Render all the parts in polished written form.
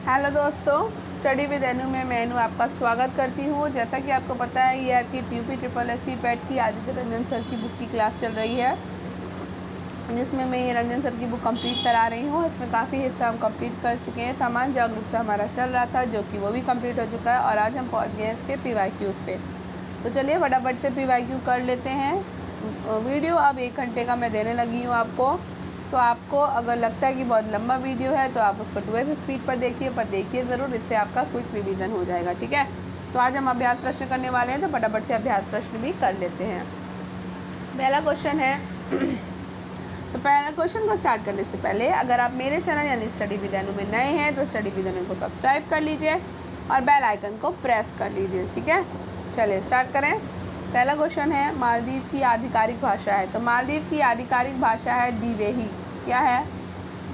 Hello दोस्तों, study with एनु में मैं एनु आपका स्वागत करती हूँ। जैसा कि आपको पता है, ये आपकी TUP SSC पैट की आदित्य रंजन सर की बुक की क्लास चल रही है, जिसमें मैं ये रंजन सर की बुक कंप्लीट करा रही हूँ। इसमें काफ़ी हिस्सा हम कंप्लीट कर चुके हैं। सामान्य जागरूकता हमारा चल रहा था, जो कि वो भी कंप्लीट हो चुका है और आज हम पहुँच गए हैं इसके PYQs पे। तो चलिए फटाफट से PYQ कर लेते हैं। वीडियो अब 1 घंटे का मैं देने लगी हूँ आपको। तो आपको अगर लगता है कि बहुत लंबा वीडियो है तो आप उसको 2x स्पीड पर देखिए ज़रूर, इससे आपका क्विक रिवीजन हो जाएगा। ठीक है, तो आज हम अभ्यास प्रश्न करने वाले हैं, तो फटाफट से अभ्यास प्रश्न भी कर लेते हैं। पहला क्वेश्चन है तो पहला क्वेश्चन को स्टार्ट करने से पहले अगर आप मेरे चैनल यानी स्टडी विद एनु में नए हैं तो स्टडी विद एनु को सब्सक्राइब कर लीजिए और बेल आइकन को प्रेस कर लीजिए। ठीक है, चलिए स्टार्ट करें। पहला क्वेश्चन है, मालदीव की आधिकारिक भाषा है। तो मालदीव की आधिकारिक भाषा है दिवेही। क्या है?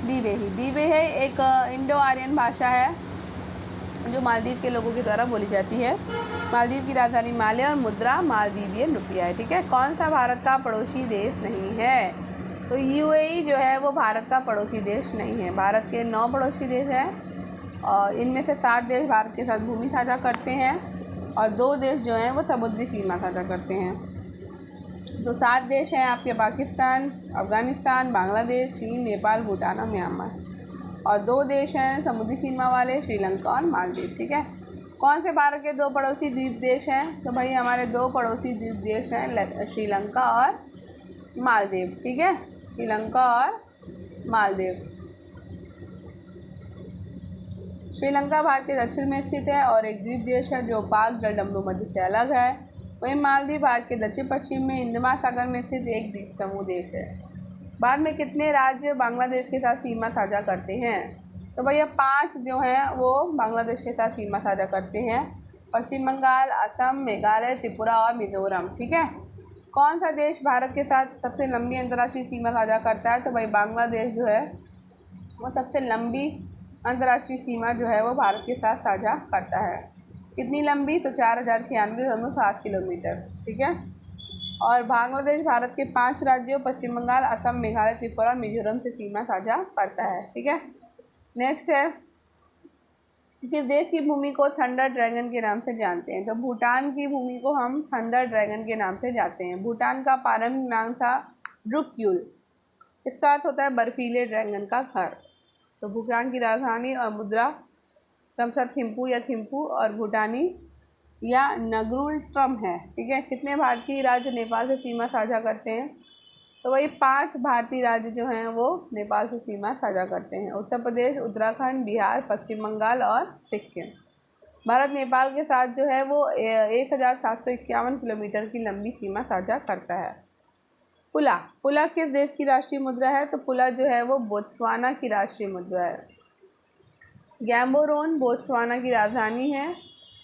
दिवेही। दिवेही एक इंडो आर्यन भाषा है जो मालदीव के लोगों के द्वारा बोली जाती है। मालदीव की राजधानी माले और मुद्रा मालदीवियन रुपया है। ठीक है, कौन सा भारत का पड़ोसी देश नहीं है? तो UAE जो है वो भारत का पड़ोसी देश नहीं है। भारत के 9 पड़ोसी देश हैं और इनमें से 7 देश भारत के साथ भूमि साझा करते हैं और 2 देश जो हैं वो समुद्री सीमा साझा करते हैं। तो 7 देश हैं आपके, पाकिस्तान, अफ़गानिस्तान, बांग्लादेश, चीन, नेपाल, भूटान और म्यांमार। और 2 देश हैं समुद्री सीमा वाले, श्रीलंका और मालदीव। ठीक है, कौन से भारत के 2 पड़ोसी द्वीप देश हैं? तो भाई हमारे 2 पड़ोसी द्वीप देश हैं, श्रीलंका और मालदीव। ठीक है, श्रीलंका और मालदीव। श्रीलंका भारत के दक्षिण में स्थित है और एक द्वीप देश है जो पाक जलडमरू मध्य से अलग है। वहीं मालदीव भारत के दक्षिण पश्चिम में हिंद महासागर में स्थित एक द्वीप समूह देश है। बाद में कितने राज्य बांग्लादेश के साथ सीमा साझा करते हैं? तो भैया 5 जो हैं वो बांग्लादेश के साथ सीमा साझा करते हैं, पश्चिम बंगाल, असम, मेघालय, त्रिपुरा और मिजोरम। ठीक है, कौन सा देश भारत के साथ सबसे लंबी अंतर्राष्ट्रीय सीमा साझा करता है? तो भाई बांग्लादेश जो है वो सबसे लंबी अंतर्राष्ट्रीय सीमा जो है वो भारत के साथ साझा करता है। कितनी लंबी? तो 4096.7 किलोमीटर। ठीक है, और बांग्लादेश भारत के 5 राज्यों पश्चिम बंगाल, असम, मेघालय, त्रिपुरा और मिजोरम से सीमा साझा करता है। ठीक है, नेक्स्ट है, किस देश की भूमि को थंडर ड्रैगन के नाम से जानते हैं? तो भूटान की भूमि को हम थंडर ड्रैगन के नाम से जानते हैं। भूटान का प्रारंभिक नाम था ड्रुक्यूल। इसका अर्थ होता है बर्फीले ड्रैगन का घर। तो भूटान की राजधानी और मुद्रा क्रमशः थिम्पू या थिम्पू और भूटानी या नगरुल ट्रम है। ठीक है, कितने भारतीय राज्य नेपाल से सीमा साझा करते हैं? तो वही 5 भारतीय राज्य जो हैं वो नेपाल से सीमा साझा करते हैं, उत्तर प्रदेश, उत्तराखंड, बिहार, पश्चिम बंगाल और सिक्किम। भारत नेपाल के साथ जो है वो 1751 किलोमीटर की लंबी सीमा साझा करता है। पुला। पुला किस देश की राष्ट्रीय मुद्रा है? तो पुला जो है वो बोत्सवाना की राष्ट्रीय मुद्रा है। गैम्बोरोन बोत्सवाना की राजधानी है।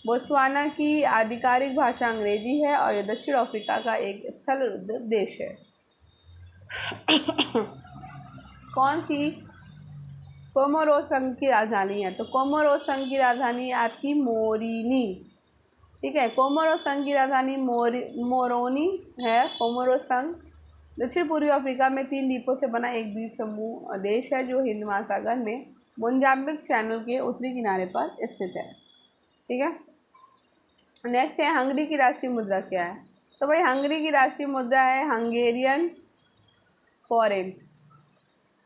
बोत्सवाना की आधिकारिक भाषा अंग्रेजी है और यह दक्षिण अफ्रीका का एक स्थल देश है। कौन सी कोमोरोस संघ की राजधानी है? तो कोमोरोस संघ की राजधानी है आपकी मोरिनी। ठीक है, कोमोरोस संघ की राजधानी मोरोनी है। कोमोरोस संघ दक्षिण पूर्वी अफ्रीका में 3 द्वीपों से बना एक द्वीप समूह देश है जो हिंद महासागर में मोजाम्बिक चैनल के उत्तरी किनारे पर स्थित है। ठीक है, नेक्स्ट है, हंगरी की राष्ट्रीय मुद्रा क्या है? तो भाई हंगरी की राष्ट्रीय मुद्रा है हंगेरियन फॉरेंट।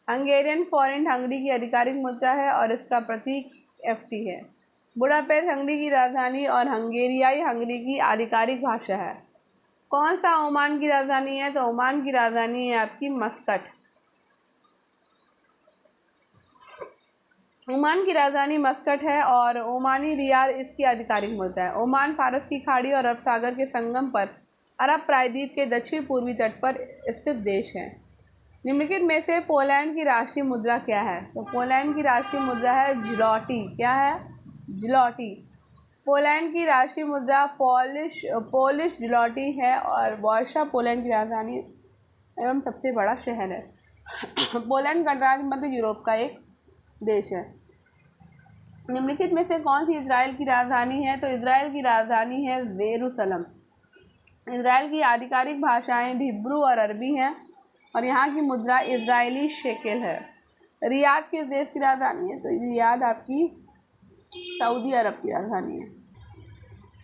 हंगेरियन फॉरेंट हंगरी की आधिकारिक मुद्रा है और इसका प्रतीक FT है। बुडापेस्ट हंगरी की राजधानी और हंगेरियाई हंगरी की आधिकारिक भाषा है। कौन सा ओमान की राजधानी है? तो ओमान की राजधानी है आपकी मस्कट। ओमान की राजधानी मस्कट है और ओमानी रियाल इसकी आधिकारिक मुद्रा है। ओमान फारस की खाड़ी और अरब सागर के संगम पर अरब प्रायद्वीप के दक्षिण पूर्वी तट पर स्थित देश है। निम्नलिखित में से पोलैंड की राष्ट्रीय मुद्रा क्या है? तो पोलैंड की राष्ट्रीय मुद्रा है ज़्लॉटी। क्या है? ज़्लॉटी। पोलैंड की राष्ट्रीय मुद्रा पोलिश ज़्लॉटी है और वार्सा पोलैंड की राजधानी एवं सबसे बड़ा शहर है। पोलैंड गणराज्य मध्य यूरोप का एक देश है। निम्नलिखित में से कौन सी इजराइल की राजधानी है? तो इजराइल की राजधानी है जेरूसलम। इजराइल की आधिकारिक भाषाएं हिब्रू और अरबी हैं और यहाँ की मुद्रा इजरायली शेकेल है। रियाद किस देश की राजधानी है? तो रियाद आपकी सऊदी अरब की राजधानी है।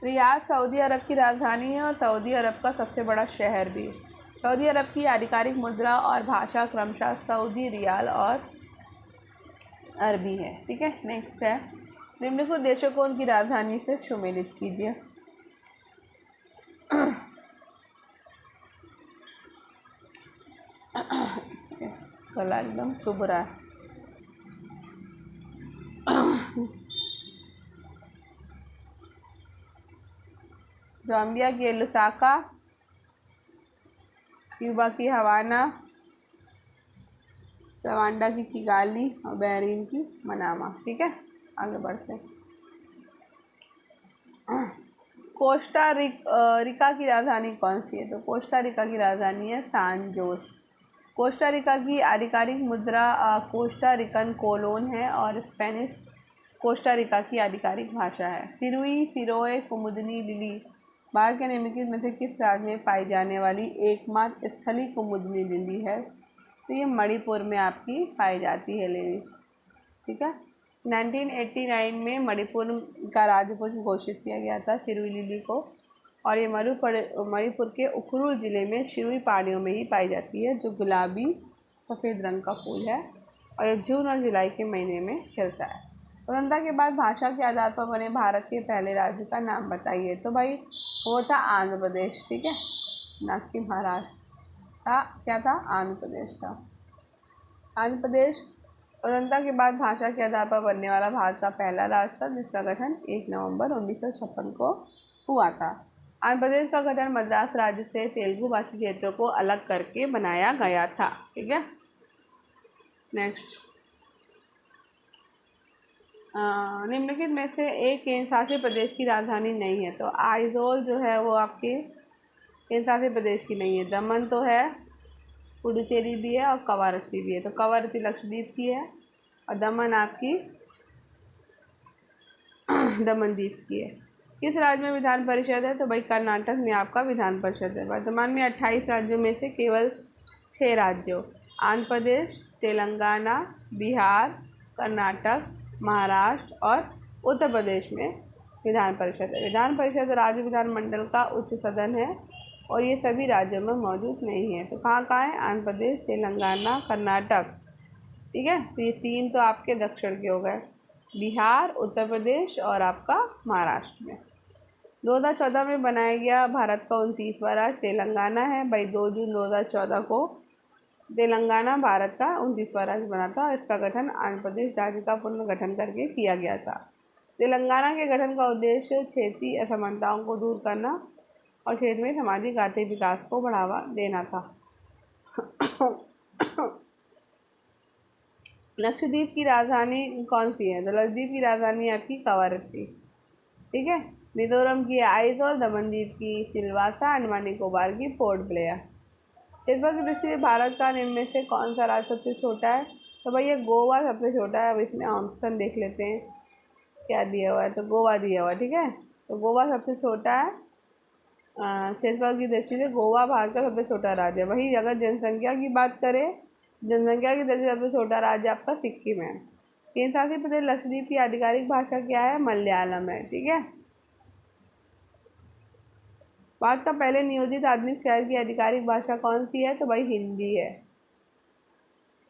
रियाद सऊदी अरब की राजधानी है और सऊदी अरब का सबसे बड़ा शहर भी है। सऊदी अरब की आधिकारिक मुद्रा और भाषा क्रमशः सऊदी रियाल और अरबी है। ठीक है, नेक्स्ट है, निम्नलिखित देशों को उनकी राजधानी से सम्मिलित कीजिए। गला एकदम चुभ रहा है। जाम्बिया की लुसाका, क्यूबा की हवाना, रवांडा की किगाली और बहरीन की मनामा। ठीक है, आगे बढ़ते हैं। रिका की राजधानी कौन सी है? तो कोस्टा रिका की राजधानी है सान जोस। कोस्टा रिका की आधिकारिक मुद्रा कोस्टा रिकन कोलोन है और स्पेनिश कोस्टा रिका की आधिकारिक भाषा है। सिरुई सिरोए कुमुदनी लिली भारत के निम्नलिखित में से किस राज्य में पाई जाने वाली एकमात्र स्थलीय कुमुदनी लिली है? तो ये मणिपुर में आपकी पाई जाती है लिली। ठीक है, 1989 में मणिपुर का राज्य पुष्प घोषित किया गया था सिरुई लिली को, और ये मणिपुर के उखरुल ज़िले में सिरुई पहाड़ियों में ही पाई जाती है, जो गुलाबी सफ़ेद रंग का फूल है और ये जून और जुलाई के महीने में खिलता है। स्वतंत्रता के बाद भाषा के आधार पर बने भारत के पहले राज्य का नाम बताइए। तो भाई वो था आंध्र प्रदेश। ठीक है, ना कि महाराष्ट्र था, क्या था? आंध्र प्रदेश था। आंध्र प्रदेश स्वतंत्रता के बाद भाषा के आधार पर बनने वाला भारत का पहला राज्य था, जिसका गठन 1 नवंबर 1956 को हुआ था। आंध्र प्रदेश का गठन मद्रास राज्य से तेलुगु भाषी क्षेत्रों को अलग करके बनाया गया था। ठीक है, नेक्स्ट, निम्नलिखित में से एक केंद्र शासित प्रदेश की राजधानी नहीं है। तो आइजोल जो है वो आपके केंद्र शासित प्रदेश की नहीं है। दमन तो है, पुडुचेरी भी है और कवारत्ती भी है। तो कवारत्ती लक्षद्वीप की है और दमन आपकी दमनदीप की है। किस राज्य में विधान परिषद है? तो भाई कर्नाटक में आपका विधान परिषद है। वर्तमान में 28 राज्यों में से केवल 6 राज्यों आंध्र प्रदेश, तेलंगाना, बिहार, कर्नाटक, महाराष्ट्र और उत्तर प्रदेश में विधान परिषद है। विधान परिषद राज्य विधानमंडल का उच्च सदन है और ये सभी राज्यों में मौजूद नहीं है। तो कहाँ कहाँ है? आंध्र प्रदेश, तेलंगाना, कर्नाटक। ठीक है, तो ये 3 तो आपके दक्षिण के हो गए, बिहार, उत्तर प्रदेश और आपका महाराष्ट्र में। 2014 में बनाया गया भारत का 29वां राज्य तेलंगाना है। भाई 2 जून 2014 को तेलंगाना भारत का 29वां राज्य बना था। इसका गठन आंध्र प्रदेश राज्य का पुनर्गठन करके किया गया था। तेलंगाना के गठन का उद्देश्य क्षेत्रीय असमानताओं को दूर करना और क्षेत्र में सामाजिक आर्थिक विकास को बढ़ावा देना था। लक्षद्वीप की राजधानी कौन सी है? तो लक्षद्वीप की राजधानी आपकी कवारत्ती। ठीक है, मिजोरम की आइजोल, दमनदीप की सिलवासा, अंडमान निकोबार की पोर्ट ब्लेयर। क्षेत्रफल की दृष्टि से भारत का निम्न में से कौन सा राज्य सबसे छोटा है? तो भाई ये गोवा सबसे छोटा है। अब इसमें ऑप्शन देख लेते हैं क्या दिया हुआ है। तो गोवा दिया हुआ है। ठीक है, तो गोवा सबसे छोटा है। क्षेत्रफल की दृष्टि से गोवा भारत का सबसे छोटा राज्य है। वही अगर जनसंख्या की बात करें, जनसंख्या की दृष्टि से सबसे छोटा राज्य आपका सिक्किम है। केंद्र शासित प्रदेश लक्षद्वीप की आधिकारिक भाषा क्या है? मलयालम है। ठीक है, भारत का पहले नियोजित आधुनिक शहर की आधिकारिक भाषा कौन सी है? तो भाई हिंदी है।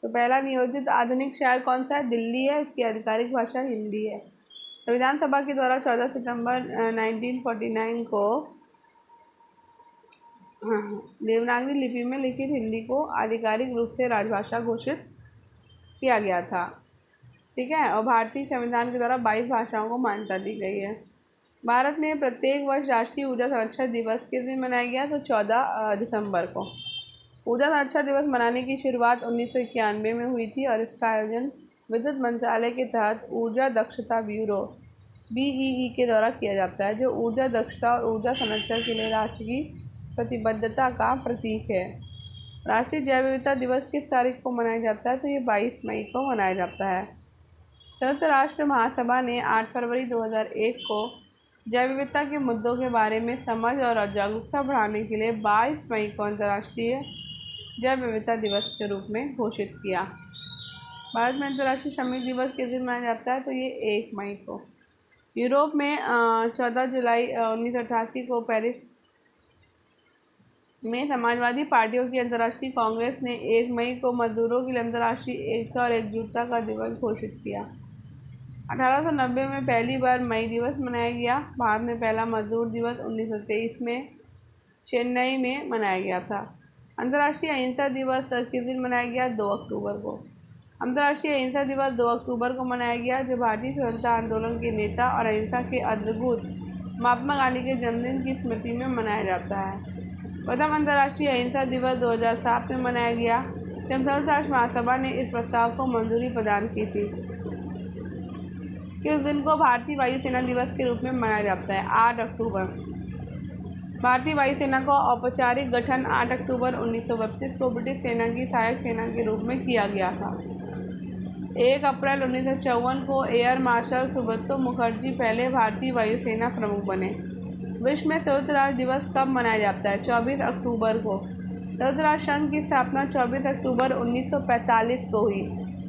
तो पहला नियोजित आधुनिक शहर कौन सा है? दिल्ली है, इसकी आधिकारिक भाषा हिंदी है। संविधान सभा के द्वारा 14 सितंबर 1949 को देवनागरी लिपि में लिखित हिंदी को आधिकारिक रूप से राजभाषा घोषित किया गया था। ठीक है, और भारतीय संविधान के द्वारा 22 भाषाओं को मान्यता दी गई है। भारत में प्रत्येक वर्ष राष्ट्रीय ऊर्जा संरक्षण दिवस किस दिन मनाया गया? तो 14 दिसंबर को। ऊर्जा संरक्षण दिवस मनाने की शुरुआत 1991 में हुई थी और इसका आयोजन विद्युत मंत्रालय के तहत ऊर्जा दक्षता ब्यूरो BEE के द्वारा किया जाता है, जो ऊर्जा दक्षता और ऊर्जा संरक्षण के लिए राष्ट्र की प्रतिबद्धता का प्रतीक है। राष्ट्रीय जैव विविधता दिवस किस तारीख को मनाया जाता है? तो ये 22 मई को मनाया जाता है। संयुक्त राष्ट्र महासभा ने 8 फरवरी 2001 को जैव विविधता के मुद्दों के बारे में समझ और जागरूकता बढ़ाने के लिए 22 मई को अंतर्राष्ट्रीय जैव विविधता दिवस के रूप में घोषित किया। भारत में अंतर्राष्ट्रीय श्रमिक दिवस किस दिन मनाया जाता है? तो ये 1 मई को। यूरोप में 14 जुलाई 1988 को पेरिस में समाजवादी पार्टियों की अंतर्राष्ट्रीय कांग्रेस ने 1 मई को मजदूरों के लिए अंतर्राष्ट्रीय एकता और एकजुटता का दिवस घोषित किया। 1890 में पहली बार मई दिवस मनाया गया। भारत में पहला मजदूर दिवस 1923 में चेन्नई में मनाया गया था। अंतर्राष्ट्रीय अहिंसा दिवस किस दिन मनाया गया? 2 अक्टूबर को। अंतर्राष्ट्रीय अहिंसा दिवस 2 अक्टूबर को मनाया गया, जो भारतीय स्वतंत्रता आंदोलन के नेता और अहिंसा के अग्रदूत महात्मा गांधी के जन्मदिन की स्मृति में मनाया जाता है। प्रथम अंतर्राष्ट्रीय अहिंसा दिवस 2007 में मनाया गया, जब संयुक्त राष्ट्र महासभा ने इस प्रस्ताव को मंजूरी प्रदान की थी। किस दिन को भारतीय वायुसेना दिवस के रूप में मनाया जाता है? 8 अक्टूबर। भारतीय वायुसेना का औपचारिक गठन 8 अक्टूबर 1932 को ब्रिटिश सेना की सहायक सेना के रूप में किया गया था। 1 अप्रैल 1954 को एयर मार्शल सुब्रतो मुखर्जी पहले भारतीय वायुसेना प्रमुख बने। विश्व में संयुक्त राष्ट्र दिवस कब मनाया जाता है? 24 अक्टूबर को। संयुक्त राष्ट्र संघ की स्थापना 24 अक्टूबर 1945 को हुई।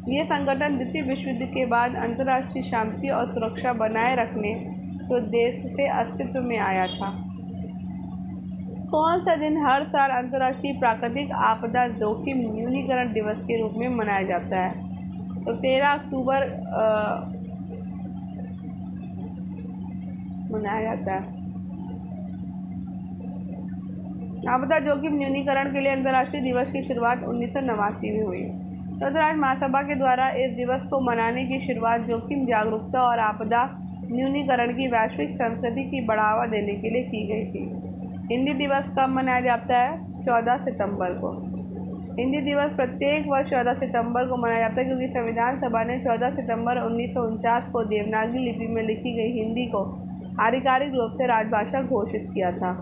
ये संगठन द्वितीय विश्व युद्ध के बाद अंतर्राष्ट्रीय शांति और सुरक्षा बनाए रखने के उद्देश्य से अस्तित्व में आया था। कौन सा दिन हर साल अंतर्राष्ट्रीय प्राकृतिक आपदा जोखिम न्यूनीकरण दिवस के रूप में मनाया जाता है? तो 13 अक्टूबर मनाया जाता है। आपदा जोखिम न्यूनीकरण के लिए अंतर्राष्ट्रीय दिवस की शुरुआत 1989 में हुई। संयुक्त राष्ट्र महासभा के द्वारा इस दिवस को मनाने की शुरुआत जोखिम जागरूकता और आपदा न्यूनीकरण की वैश्विक संस्कृति की बढ़ावा देने के लिए की गई थी। हिंदी दिवस कब मनाया जाता है? 14 सितंबर को। हिंदी दिवस प्रत्येक वर्ष 14 सितंबर को मनाया जाता है, क्योंकि संविधान सभा ने 14 सितंबर 1949 को देवनागरी लिपि में लिखी गई हिंदी को आधिकारिक रूप से राजभाषा घोषित किया था।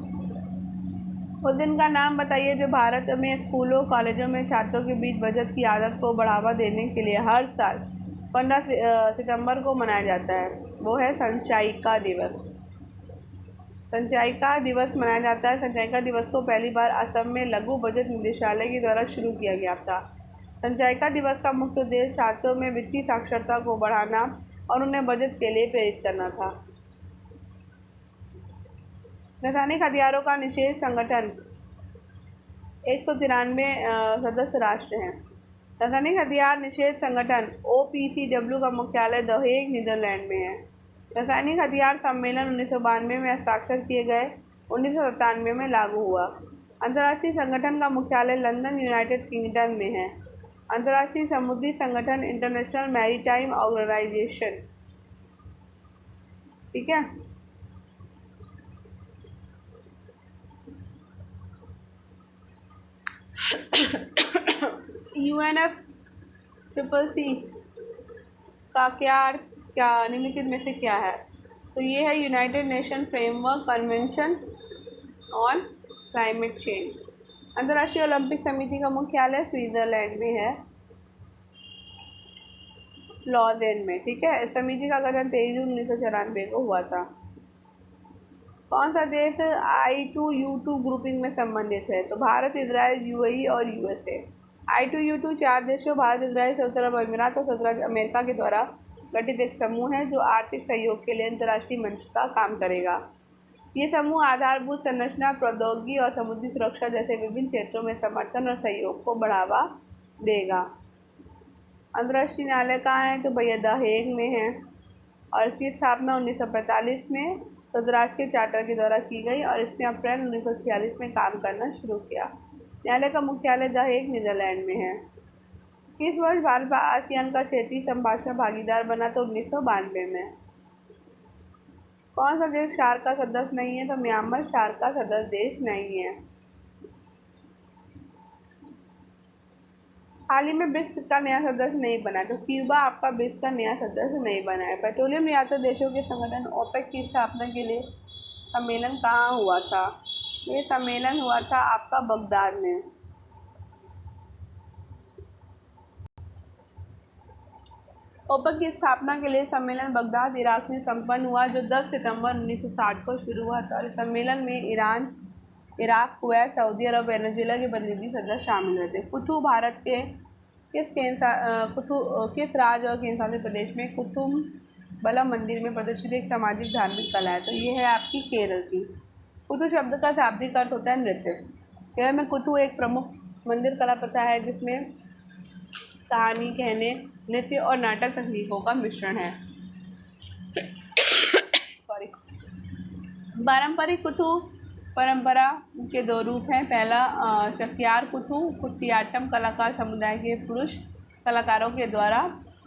उस दिन का नाम बताइए जो भारत में स्कूलों कॉलेजों में छात्रों के बीच बचत की आदत को बढ़ावा देने के लिए हर साल 15 सितंबर को मनाया जाता है। वो है संचयिका दिवस। संचयिका दिवस मनाया जाता है। संचयिका दिवस को पहली बार असम में लघु बजट निदेशालय के द्वारा शुरू किया गया था। संचयिका दिवस का मुख्य उद्देश्य छात्रों में वित्तीय साक्षरता को बढ़ाना और उन्हें बजट के लिए प्रेरित करना था। रासायनिक हथियारों का निषेध संगठन 193 सदस्य राष्ट्र हैं। रासायनिक हथियार निषेध संगठन OPCW का मुख्यालय द हेग नीदरलैंड में है। रासायनिक हथियार सम्मेलन 1992 में हस्ताक्षर किए गए, 1997 में लागू हुआ। अंतर्राष्ट्रीय संगठन का मुख्यालय लंदन यूनाइटेड किंगडम में है। अंतर्राष्ट्रीय समुद्री संगठन इंटरनेशनल मैरीटाइम ऑर्गेनाइजेशन, ठीक है। UNFCCC का क्या निम्नलिखित में से क्या है? तो ये है United nation framework convention on climate change. अंतर्राष्ट्रीय ओलंपिक समिति का मुख्यालय स्विट्जरलैंड में है, लॉजेन में, ठीक है। इस समिति का गठन 23 जून 1994 को हुआ था। कौन सा देश I2U2 ग्रुपिंग में संबंधित है? तो भारत, इजराइल, UAE और USA। I2U2 4 देशों भारत, इजराइल, संयुक्त अरब अमीरात और संयुक्त अमेरिका के द्वारा गठित एक समूह है जो आर्थिक सहयोग के लिए अंतर्राष्ट्रीय मंच का काम करेगा। ये समूह आधारभूत संरचना, प्रौद्योगिकी और समुद्री सुरक्षा जैसे विभिन्न क्षेत्रों में समर्थन और सहयोग को बढ़ावा देगा। अंतर्राष्ट्रीय न्यायालय कहाँ है? तो भैया द हेग में है, और इसकी स्थापना 1945 में संयुक्त राष्ट्र के चार्टर के द्वारा की गई और इसने अप्रैल 1946 में काम करना शुरू किया। न्यायालय का मुख्यालय द हेग नीदरलैंड में है। किस वर्ष भारत आसियान का क्षेत्रीय संभाषण भागीदार बना? तो 1992 में। कौन सा देश सार्क का सदस्य नहीं है? तो म्यांमार सार्क का सदस्य देश नहीं है। हाल ही में ब्रिक्स का नया सदस्य नहीं बना, तो क्यूबा आपका ब्रिक्स का नया सदस्य नहीं बना है। पेट्रोलियम निर्यातक देशों के संगठन OPEC की स्थापना के लिए सम्मेलन कहाँ हुआ था? ये सम्मेलन हुआ था आपका बगदाद में। OPEC की स्थापना के लिए सम्मेलन बगदाद, इराक में संपन्न हुआ, जो 10 सितंबर 1960 को शुरू हुआ था। और इस सम्मेलन में ईरान, इराक, कुवैत, सऊदी अरब, वेनेजुएला के प्रतिनिधि सदस्य शामिल हुए थे। कुथु भारत के किस राज्य और केंद्रशासित प्रदेश में कुतुब बलम मंदिर में प्रदर्शित एक सामाजिक धार्मिक कला है। तो ये है आपकी केरल की। कुतु शब्द का शाब्दिक अर्थ होता है नृत्य। केरल में कुतु एक प्रमुख मंदिर कला प्रथा है जिसमें कहानी कहने, नृत्य और नाटक तकनीकों का मिश्रण है। सॉरी। पारंपरिक कुतु परंपरा के दो रूप हैं। पहला चक्यार कुतु कुटियाट्टम कलाकार समुदाय के पुरुष कलाकारों के द्वारा,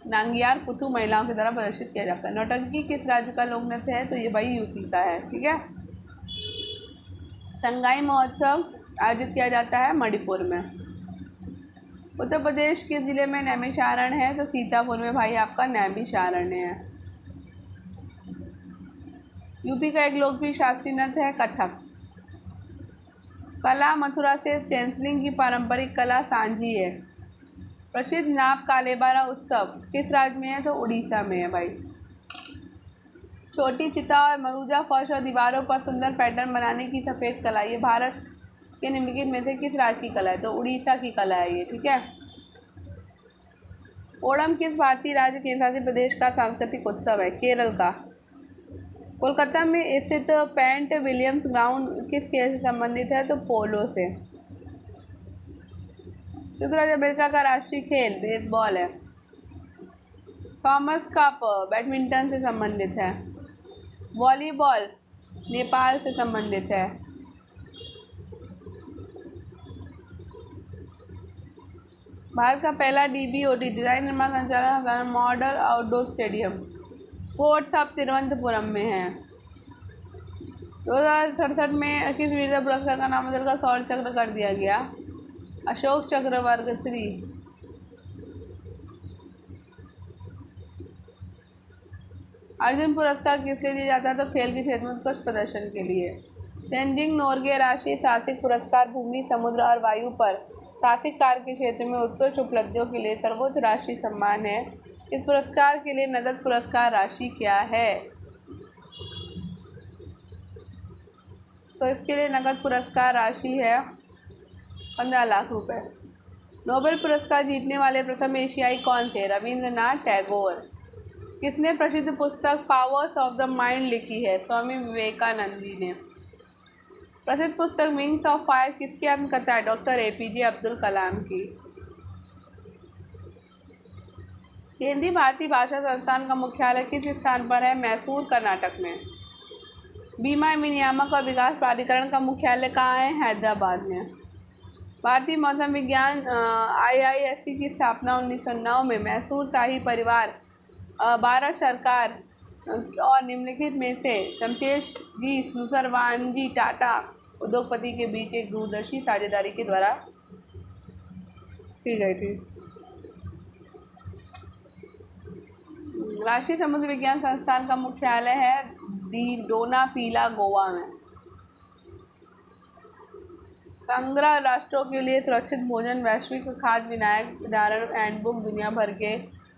नांगियार कुतु महिलाओं के द्वारा प्रदर्शित किया जाता है। नौटंकी किस राज्य का लोक नृत्य है? तो ये भाई यूपी का है। ठीक है। संगाई महोत्सव आयोजित किया जाता है मणिपुर में। उत्तर प्रदेश के ज़िले में नैमिषारण्य है, तो सीतापुर में भाई आपका नैमिषारण्य है। यूपी का एक लोकप्रिय शास्त्रीय नृत्य है कथक। कला मथुरा से स्टेंसिलिंग की पारंपरिक कला सांझी है। प्रसिद्ध नाप कालेबारा उत्सव किस राज्य में है? तो उड़ीसा में है भाई। छोटी चिता और मरूजा फर्श और दीवारों पर सुंदर पैटर्न बनाने की सफ़ेद कला, ये भारत के निम्नलिखित में से किस राज्य की कला है? तो उड़ीसा की कला है ये। ठीक है। ओणम किस भारतीय राज्य केंद्रशासित प्रदेश का सांस्कृतिक उत्सव है? केरल का। कोलकाता में स्थित पेंट विलियम्स ग्राउंड किस खेल से संबंधित है? तो पोलो से। युक्तराज्य अमेरिका का राष्ट्रीय खेल बेसबॉल है। थॉमस कप बैडमिंटन से संबंधित है। वॉलीबॉल नेपाल से संबंधित है। भारत का पहला डीबीओटी डिजाइन निर्माण संचालन मॉडल आउटडोर स्टेडियम फोर्ट सब तिरुवनंतपुरम में है। 2067 में किस वीरता पुरस्कार का नाम बदलकर शौर्य चक्र कर दिया गया? अशोक चक्र वर्ग 3। अर्जुन पुरस्कार किस लिए दिया जाता है? तो खेल के क्षेत्र में उत्कृष्ट प्रदर्शन के लिए। तेनजिंग नोरगे राष्ट्रीय साहसिक पुरस्कार भूमि, समुद्र और वायु पर साहसिक कार्य के क्षेत्र में उत्कृष्ट उपलब्धियों के लिए सर्वोच्च राष्ट्रीय सम्मान है। इस पुरस्कार के लिए नकद पुरस्कार राशि क्या है? तो इसके लिए नकद पुरस्कार राशि है 15 लाख रुपए। नोबेल पुरस्कार जीतने वाले प्रथम एशियाई कौन थे? रविंद्रनाथ टैगोर। किसने प्रसिद्ध पुस्तक पावर्स ऑफ द माइंड लिखी है? स्वामी विवेकानंद जी ने। प्रसिद्ध पुस्तक विंग्स ऑफ फायर किसकी आत्मकथा है? डॉक्टर एपीजे अब्दुल कलाम की। केंद्रीय भारतीय भाषा संस्थान का मुख्यालय किस स्थान पर है? मैसूर, कर्नाटक में। बीमा विनियामक और विकास प्राधिकरण का मुख्यालय कहाँ है? हैदराबाद में। भारतीय मौसम विज्ञान IISc की स्थापना 1909 में मैसूर शाही परिवार, भारत सरकार और निम्नलिखित में से शमशेर जी सुसरवानजी टाटा उद्योगपति के बीच एक दूरदर्शी साझेदारी के द्वारा की गई थी। राष्ट्रीय समुद्र विज्ञान संस्थान का मुख्यालय है डोनापीला, गोवा में। संग्रह राष्ट्रों के लिए सुरक्षित भोजन वैश्विक खाद्य विनायक निर्धारण हैंडबुक दुनिया भर के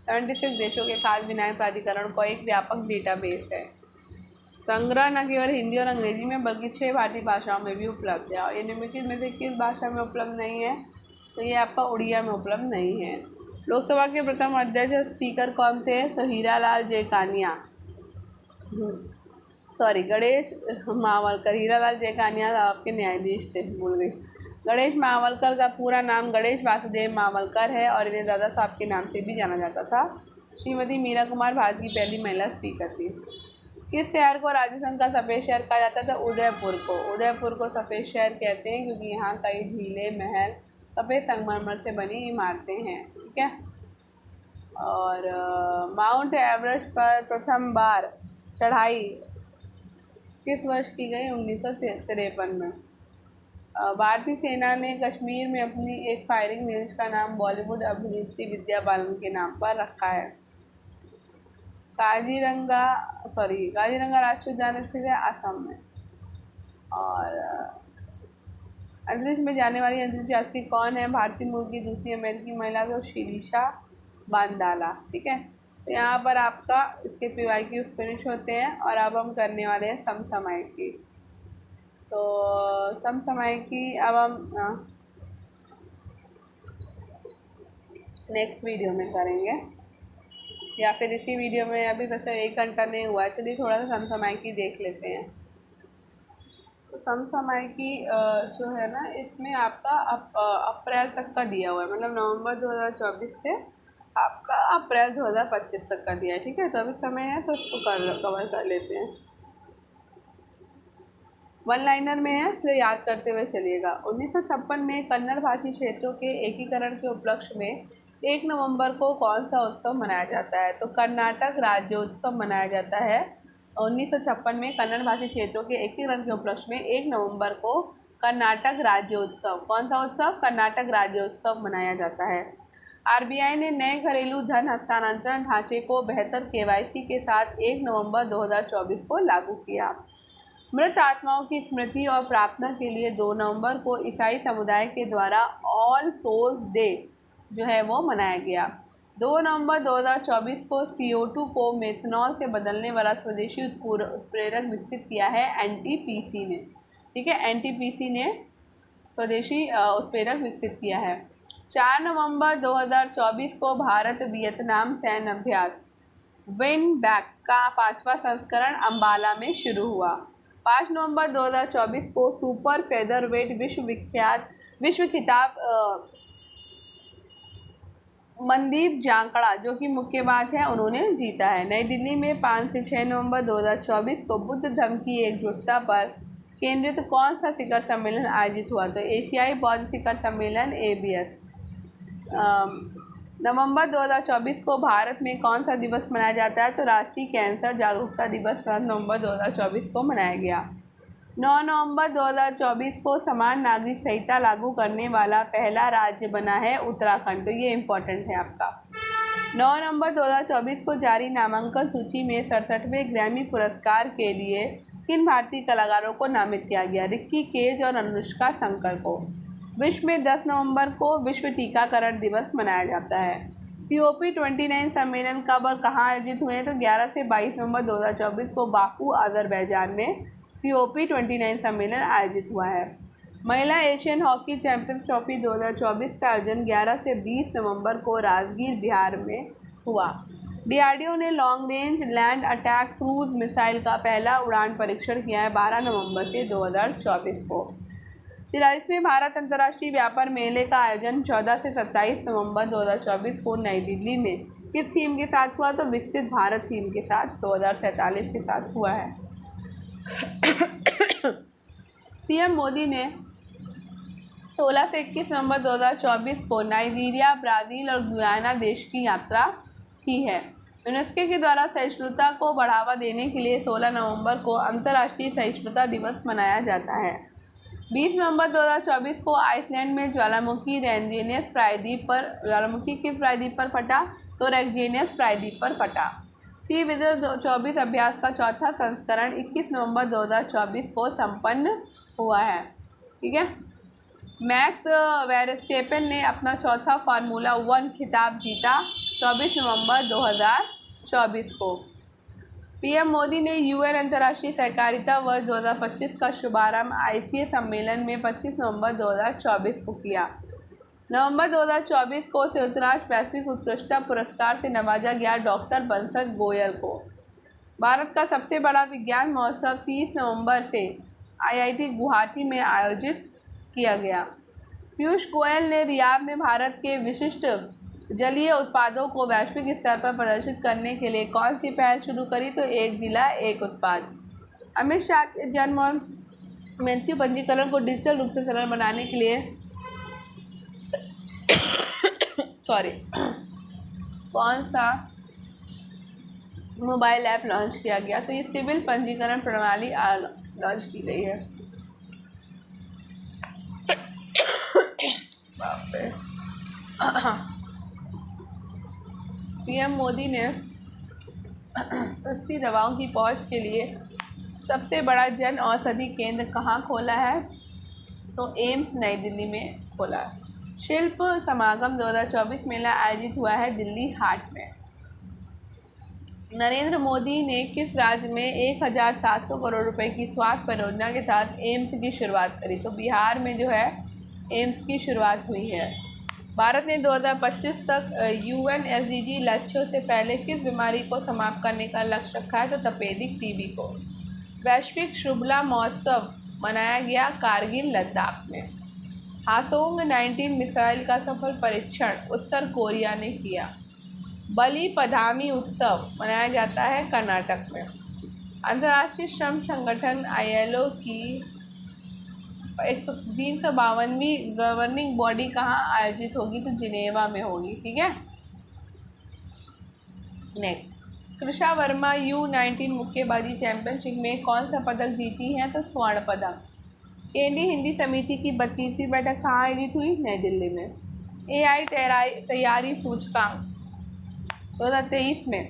76 देशों के खाद्य विनायक प्राधिकरण का एक व्यापक डेटाबेस है। संग्रह न केवल हिंदी और अंग्रेजी में बल्कि 6 भारतीय भाषाओं में भी उपलब्ध है। और ये निम्नलिखित में से किस भाषा में उपलब्ध नहीं है? तो ये आपका उड़िया में उपलब्ध नहीं है। लोकसभा के प्रथम अध्यक्ष और स्पीकर कौन थे? तो हीरालाल जेकानिया। सॉरी, गणेश महावलकर। हीरालाल जेकानिया आपके न्यायाधीश थे, भूल गई। गणेश महावलकर का पूरा नाम गणेश वासुदेव महावलकर है और इन्हें दादा साहब के नाम से भी जाना जाता था। श्रीमती मीरा कुमार भारत की पहली महिला स्पीकर थी। किस शहर को राजस्थान का सफ़ेद शहर कहा जाता था? उदयपुर को। उदयपुर को सफ़ेद शहर कहते हैं क्योंकि यहाँ कई झीलें, महल, सफ़ेद संगमरमर से बनी इमारतें हैं। ठीक है। और माउंट एवरेस्ट पर प्रथम बार चढ़ाई किस वर्ष की गई? 1953 में। भारतीय सेना ने कश्मीर में अपनी एक फायरिंग रेंज का नाम बॉलीवुड अभिनेत्री विद्या बालन के नाम पर रखा है। काजीरंगा राष्ट्रीय उद्यान स्थित है असम में। और अंतरिक्ष में जाने वाली अंतरिक्ष यात्री कौन है? भारतीय मूल की दूसरी अमेरिकी महिला तो शिरीषा बांदाला। ठीक है। तो यहाँ पर आपका इसके PYQ फिनिश होते हैं और अब हम करने वाले हैं समसामयिकी। तो समसामयिकी अब हम नेक्स्ट वीडियो में करेंगे। या फिर इसी वीडियो में अभी वैसे 1 घंटा नहीं हुआ है। चलिए थोड़ा सा समसमायकी देख लेते हैं। तो समसमायकी जो है ना, इसमें आपका अप्रैल तक का दिया हुआ है, मतलब नवंबर 2024 से आपका अप्रैल 2025 तक का दिया है। ठीक है, तो अभी समय है तो इसको कवर कर लेते हैं। वन लाइनर में है, इसलिए याद करते हुए चलिएगा। 1956 में कन्नड़ भाषी क्षेत्रों के एकीकरण के उपलक्ष्य में 1 नवंबर को कौन सा उत्सव मनाया जाता है? तो कर्नाटक राज्योत्सव मनाया जाता है। 1956 में कन्नड़ भाषी क्षेत्रों के एकीकरण के उपलक्ष्य में 1 नवंबर को कर्नाटक राज्योत्सव, कौन सा उत्सव? कर्नाटक राज्योत्सव मनाया जाता है। आरबीआई ने नए घरेलू धन हस्तांतरण ढांचे को बेहतर केवाईसी के साथ 1 नवंबर 2024 को लागू किया। मृत आत्माओं की स्मृति और प्रार्थना के लिए 2 नवंबर को ईसाई समुदाय के द्वारा ऑल सोल्स डे जो है वो मनाया गया। 2 नवंबर 2024 को CO2 को मेथनॉल से बदलने वाला स्वदेशी उत्प्रेरक विकसित किया है NTPC ने। ठीक है, NTPC ने स्वदेशी उत्प्रेरक विकसित किया है। 4 नवंबर 2024 को भारत वियतनाम सैन्य अभ्यास विन बैक्स का 5वां संस्करण अंबाला में शुरू हुआ। 5 नवंबर 2024 को सुपर फेदरवेट विश्व खिताब मनदीप जांकड़ा जो कि मुक्केबाज है, उन्होंने जीता है। नई दिल्ली में 5 से 6 नवंबर 2024 को बुद्ध धर्म की एकजुटता पर केंद्रित कौन सा शिखर सम्मेलन आयोजित हुआ? तो एशियाई बौद्ध शिखर सम्मेलन ABS। नवंबर 2024 को भारत में कौन सा दिवस मनाया जाता है? तो राष्ट्रीय कैंसर जागरूकता दिवस 7 नवंबर 2024 को मनाया गया। 9 नवंबर 2024 को समान नागरिक संहिता लागू करने वाला पहला राज्य बना है उत्तराखंड। तो ये इम्पोर्टेंट है आपका। 9 नवंबर 2024 को जारी नामांकन सूची में 67वें ग्रैमी पुरस्कार के लिए किन भारतीय कलाकारों को नामित किया गया? रिक्की केज और अनुष्का शंकर को। विश्व में 10 नवंबर को विश्व टीकाकरण दिवस मनाया जाता है। COP29 सम्मेलन कब और कहाँ आयोजित हुए हैं? तो 11 से 22 नवंबर 2024 को बाकू अज़रबैजान में COP29 सम्मेलन आयोजित हुआ है। महिला एशियन हॉकी चैंपियंस ट्रॉफी 2024 का आयोजन 11 से 20 नवंबर को राजगीर बिहार में हुआ। DRDO ने long range land attack cruise missile का पहला उड़ान परीक्षण किया है 12 नवंबर से 2024 को। 43वें भारत अंतर्राष्ट्रीय व्यापार मेले का आयोजन 14 से 27 नवंबर 2024 को नई दिल्ली में किस थीम के साथ हुआ? तो विकसित भारत थीम के साथ 2047 के साथ हुआ है। PM मोदी ने 16 से 21 नवंबर 2024 को नाइजीरिया, ब्राज़ील और गुयाना देश की यात्रा की है। यूनेस्को के द्वारा सहिष्णुता को बढ़ावा देने के लिए 16 नवंबर को अंतर्राष्ट्रीय सहिष्णुता दिवस मनाया जाता है। 20 नवंबर 2024 को आइसलैंड में ज्वालामुखी रेंजेनियस प्रायद्वीप पर, ज्वालामुखी किस प्रायद्वीप पर फटा? तो रेंजेनियस प्रायद्वीप पर फटा। सी विजिल 24 अभ्यास का चौथा संस्करण 21 नवंबर 2024 को संपन्न हुआ है। ठीक है, मैक्स वेरस्टेपन ने अपना चौथा फार्मूला 1 खिताब जीता 24 नवंबर 2024 को। PM मोदी ने UN अंतर्राष्ट्रीय सहकारिता वर्ष 2025 का शुभारंभ ICA सम्मेलन में 25 नवंबर 2024 को किया। नवंबर 2024 को संयुक्त राष्ट्र वैश्विक उत्कृष्टता पुरस्कार से नवाजा गया डॉक्टर बंसत गोयल को। भारत का सबसे बड़ा विज्ञान महोत्सव 30 नवंबर से IIT गुवाहाटी में आयोजित किया गया। पीयूष गोयल ने रियाद में भारत के विशिष्ट जलीय उत्पादों को वैश्विक स्तर पर प्रदर्शित करने के लिए कौन सी पहल शुरू करी? तो एक जिला एक उत्पाद। अमित शाह के जन्म और मृत्यु पंजीकरण को डिजिटल रूप से सरल बनाने के लिए कौन सा मोबाइल ऐप लॉन्च किया गया? तो ये सिविल पंजीकरण प्रणाली लॉन्च की गई है। PM मोदी ने सस्ती दवाओं की पहुंच के लिए सबसे बड़ा जन औषधि केंद्र कहाँ खोला है? तो एम्स नई दिल्ली में खोला है। शिल्प समागम 2024 मेला आयोजित हुआ है दिल्ली हाट में। नरेंद्र मोदी ने किस राज्य में 1700 करोड़ रुपए की स्वास्थ्य परियोजना के तहत एम्स की शुरुआत करी? तो बिहार में जो है एम्स की शुरुआत हुई है। भारत ने 2025 तक UN SDG लक्ष्यों से पहले किस बीमारी को समाप्त करने का लक्ष्य रखा है? तो तपेदिक टीबी को। वैश्विक शुभला महोत्सव मनाया गया कारगिल लद्दाख में। हासोंग 19 मिसाइल का सफल परीक्षण उत्तर कोरिया ने किया। बलि पदामी उत्सव मनाया जाता है कर्नाटक में। अंतर्राष्ट्रीय श्रम संगठन ILO की 352वीं गवर्निंग बॉडी कहाँ आयोजित होगी? तो जिनेवा में होगी। ठीक है। नेक्स्ट, कृषा वर्मा U19 मुक्केबाजी चैंपियनशिप में कौन सा पदक जीती हैं? तो स्वर्ण पदक। केंद्रीय हिंदी समिति की 32वीं बैठक कहाँ आयोजित हुई? नई दिल्ली में। AI तैयारी सूचकांक 2023 में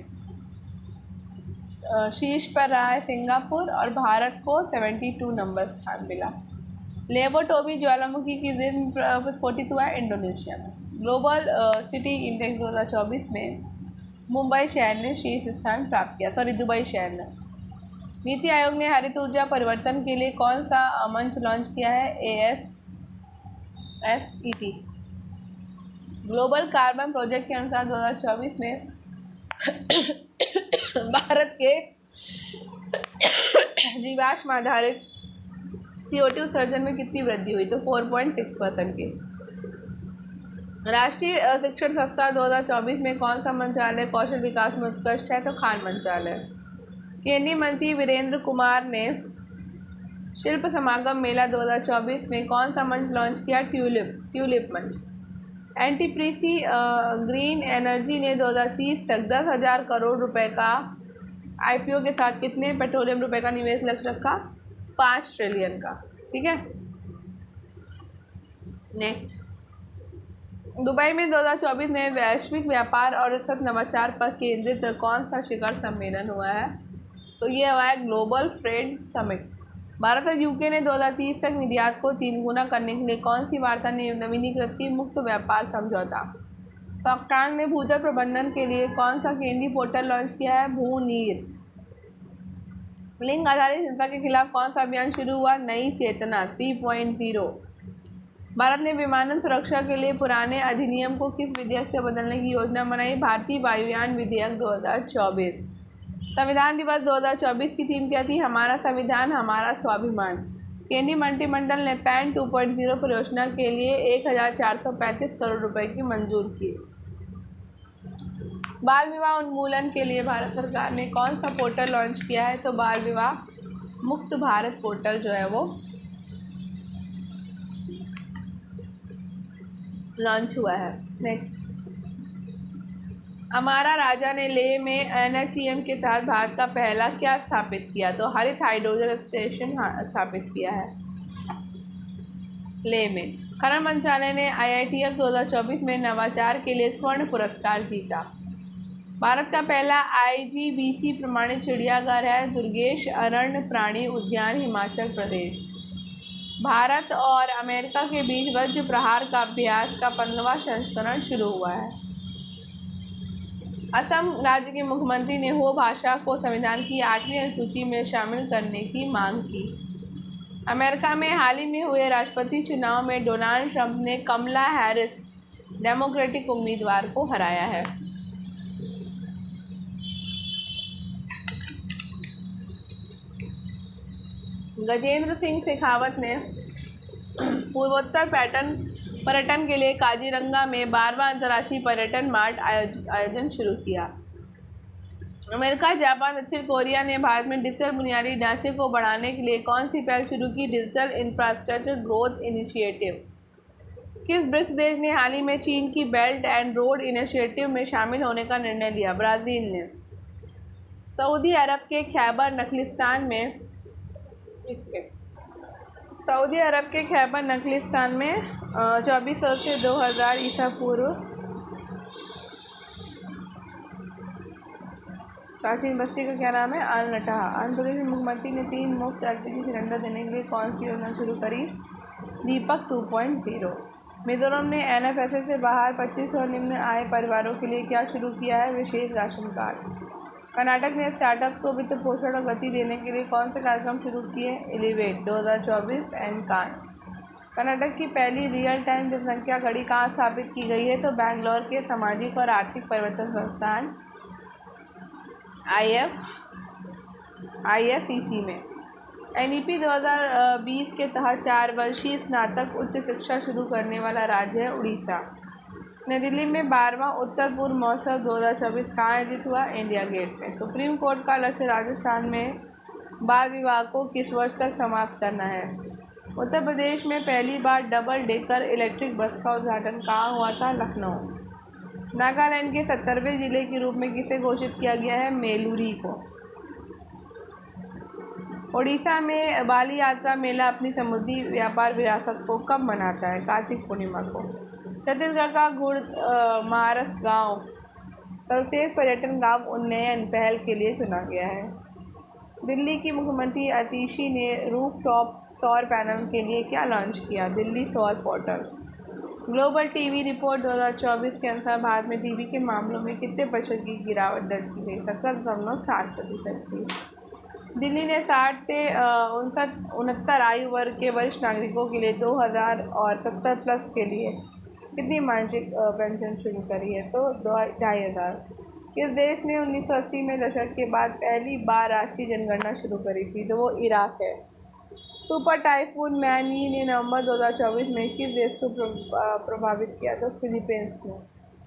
शीर्ष पर रहा है सिंगापुर और भारत को 72 नंबर स्थान मिला। लेवोटोबी ज्वालामुखी की जिन 42 है इंडोनेशिया में। ग्लोबल सिटी इंडेक्स 2024 में मुंबई शहर ने शीर्ष स्थान प्राप्त किया। दुबई शहर ने। नीति आयोग ने हरित ऊर्जा परिवर्तन के लिए कौन सा मंच लॉन्च किया है? ASSET। ग्लोबल कार्बन प्रोजेक्ट के अनुसार 2024 में भारत के जीवाश्म आधारित CO2 उत्सर्जन में कितनी वृद्धि हुई? तो 4.6% की। राष्ट्रीय शिक्षण सप्ताह 2024 में कौन सा मंत्रालय कौशल विकास में उत्कृष्ट है? तो खान मंत्रालय। केंद्रीय मंत्री वीरेंद्र कुमार ने शिल्प समागम मेला 2024 में कौन सा मंच लॉन्च किया? ट्यूलिप मंच। एनटीपीसी ग्रीन एनर्जी ने 2030 तक 10,000 करोड़ रुपए का IPO के साथ कितने पेट्रोलियम रुपए का निवेश लक्ष्य रखा? 5 ट्रिलियन का। ठीक है। नेक्स्ट, दुबई में 2024 में वैश्विक व्यापार और सतत नवाचार पर केंद्रित कौन सा शिखर सम्मेलन हुआ है? तो ये हुआ है ग्लोबल फ्रेड समिट। भारत और UK ने 2030 तक निर्यात को 3 गुना करने के लिए कौन सी वार्ता ने नवीनीकृत की? मुक्त व्यापार समझौता। पाकिस्तान ने भूजल प्रबंधन के लिए कौन सा केंद्रीय पोर्टल लॉन्च किया है? भूनीर। लिंग आधारित हिंसा के खिलाफ कौन सा अभियान शुरू हुआ? नई चेतना 3.0। भारत ने विमानन सुरक्षा के लिए पुराने अधिनियम को किस विधेयक से बदलने की योजना बनाई? भारतीय वायुयान विधेयक 2024। संविधान दिवस 2024 की थीम क्या थी? हमारा संविधान हमारा स्वाभिमान। केंद्रीय मंत्रिमंडल ने PAN 2.0 परियोजना के लिए 1,435 करोड़ रुपए की मंजूर की। बाल विवाह उन्मूलन के लिए भारत सरकार ने कौन सा पोर्टल लॉन्च किया है? तो बाल विवाह मुक्त भारत पोर्टल जो है वो लॉन्च हुआ है। नेक्स्ट, अमारा राजा ने लेह में NHEM के तहत भारत का पहला क्या स्थापित किया? तो हरित हाइड्रोजन स्टेशन स्थापित किया है लेह में। खनन मंत्रालय ने IITF 2024 में नवाचार के लिए स्वर्ण पुरस्कार जीता। भारत का पहला IGBC प्रमाणित चिड़ियाघर है दुर्गेश अरण्य प्राणी उद्यान, हिमाचल प्रदेश। भारत और अमेरिका के बीच वज्र प्रहार का अभ्यास का 15वां संस्करण शुरू हुआ है। असम राज्य के मुख्यमंत्री ने हो भाषा को संविधान की 8वीं अनुसूची में शामिल करने की मांग की। अमेरिका में हाल ही में हुए राष्ट्रपति चुनाव में डोनाल्ड ट्रंप ने कमला हैरिस डेमोक्रेटिक उम्मीदवार को हराया है। गजेंद्र सिंह शेखावत ने पूर्वोत्तर पर्यटन के लिए काजीरंगा में 12वां अंतर्राष्ट्रीय पर्यटन मार्ट आयोजन शुरू किया। अमेरिका, जापान, दक्षिण कोरिया ने भारत में डिजिटल बुनियादी ढांचे को बढ़ाने के लिए कौन सी पहल शुरू की? Digital infrastructure growth initiative. किस ब्रिक्स देश ने हाल ही में चीन की बेल्ट एंड रोड इनिशिएटिव में शामिल होने का निर्णय लिया? ब्राज़ील ने। सऊदी अरब के खैबर नखलिस्तान में 2400 से 2000 ईसा पूर्व प्राचीन बस्ती का क्या नाम है? अल नटहा। आंध्र प्रदेश के मुख्यमंत्री ने 3 मुफ्त LPG सिलेंडर देने के लिए कौन सी योजना शुरू करी? दीपक 2.0। मिजोरम ने NFSA से बाहर 25 और निम्न आय परिवारों के लिए क्या शुरू किया है? विशेष राशन कार्ड। कर्नाटक ने स्टार्टअप को वित्त पोषण और गति देने के लिए कौन से कार्यक्रम शुरू किए? एलिवेट 2024 एंड कान। कर्नाटक की पहली रियल टाइम जनसंख्या घड़ी कहाँ स्थापित की गई है? तो बैंगलोर के सामाजिक और आर्थिक परिवर्तन संस्थान IFCC में। NEP 2020 के तहत 4 वर्षीय स्नातक उच्च शिक्षा शुरू करने वाला राज्य है उड़ीसा। नई दिल्ली में 12वां उत्तर पूर्व महोत्सव 2024 कहाँ आयोजित हुआ? इंडिया गेट में। सुप्रीम कोर्ट का लक्ष्य राजस्थान में बाल विवाह को किस वर्ष तक समाप्त करना है? उत्तर प्रदेश में पहली बार डबल डेकर इलेक्ट्रिक बस का उद्घाटन कहाँ हुआ था? लखनऊ। नागालैंड के 70वें जिले के रूप में किसे घोषित किया गया है? मेलुरी को। ओडिशा में बाली यात्रा मेला अपनी समुद्री व्यापार विरासत को कब मनाता है? कार्तिक पूर्णिमा को। छत्तीसगढ़ का गुड़मारस गांव सर्वश्रेष्ठ पर्यटन गांव उन्नयन पहल के लिए चुना गया है। दिल्ली की मुख्यमंत्री आतिशी ने रूफटॉप सौर पैनल के लिए क्या लॉन्च किया? दिल्ली सौर पोर्टल। ग्लोबल टीवी रिपोर्ट 2024 के अनुसार भारत में टीबी के मामलों में कितने प्रतिशत की गिरावट दर्ज की गई? 17.7% की। दिल्ली ने 60 से 69 आयु वर्ग के वरिष्ठ नागरिकों के लिए 2000 और 70 प्लस के लिए कितनी मासिक पेंशन शुरू करी है? तो 2500। किस देश ने 1980 में दशक के बाद पहली बार राष्ट्रीय जनगणना शुरू करी थी? तो वो इराक है। सुपर टाइफून मैनी ने नवंबर 2024 में किस देश को प्रभावित किया? तो फिलीपींस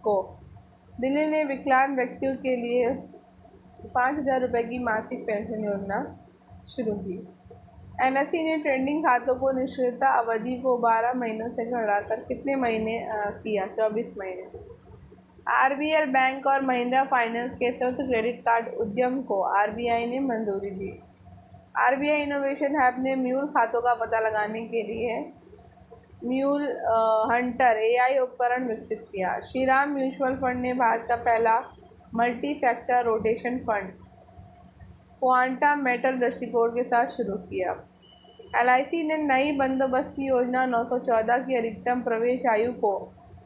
को। दिल्ली ने विकलांग व्यक्तियों के लिए 5000 रुपये की मासिक पेंशन योजना शुरू की। NSE ने ट्रेंडिंग खातों को निष्क्रियता अवधि को 12 महीनों से घटाकर कितने महीने किया? 24 महीने। RBL बैंक और महिंद्रा फाइनेंस के संयुक्त क्रेडिट कार्ड उद्यम को RBI ने मंजूरी दी। RBI इनोवेशन हब ने म्यूल खातों का पता लगाने के लिए म्यूल हंटर AI उपकरण विकसित किया। श्रीराम म्यूचुअल फंड ने भारत का पहला multi sector rotation fund quantum metal दृष्टिकोण के साथ शुरू किया। LIC ने नई बंदोबस्ती योजना 914 की अधिकतम प्रवेश आयु को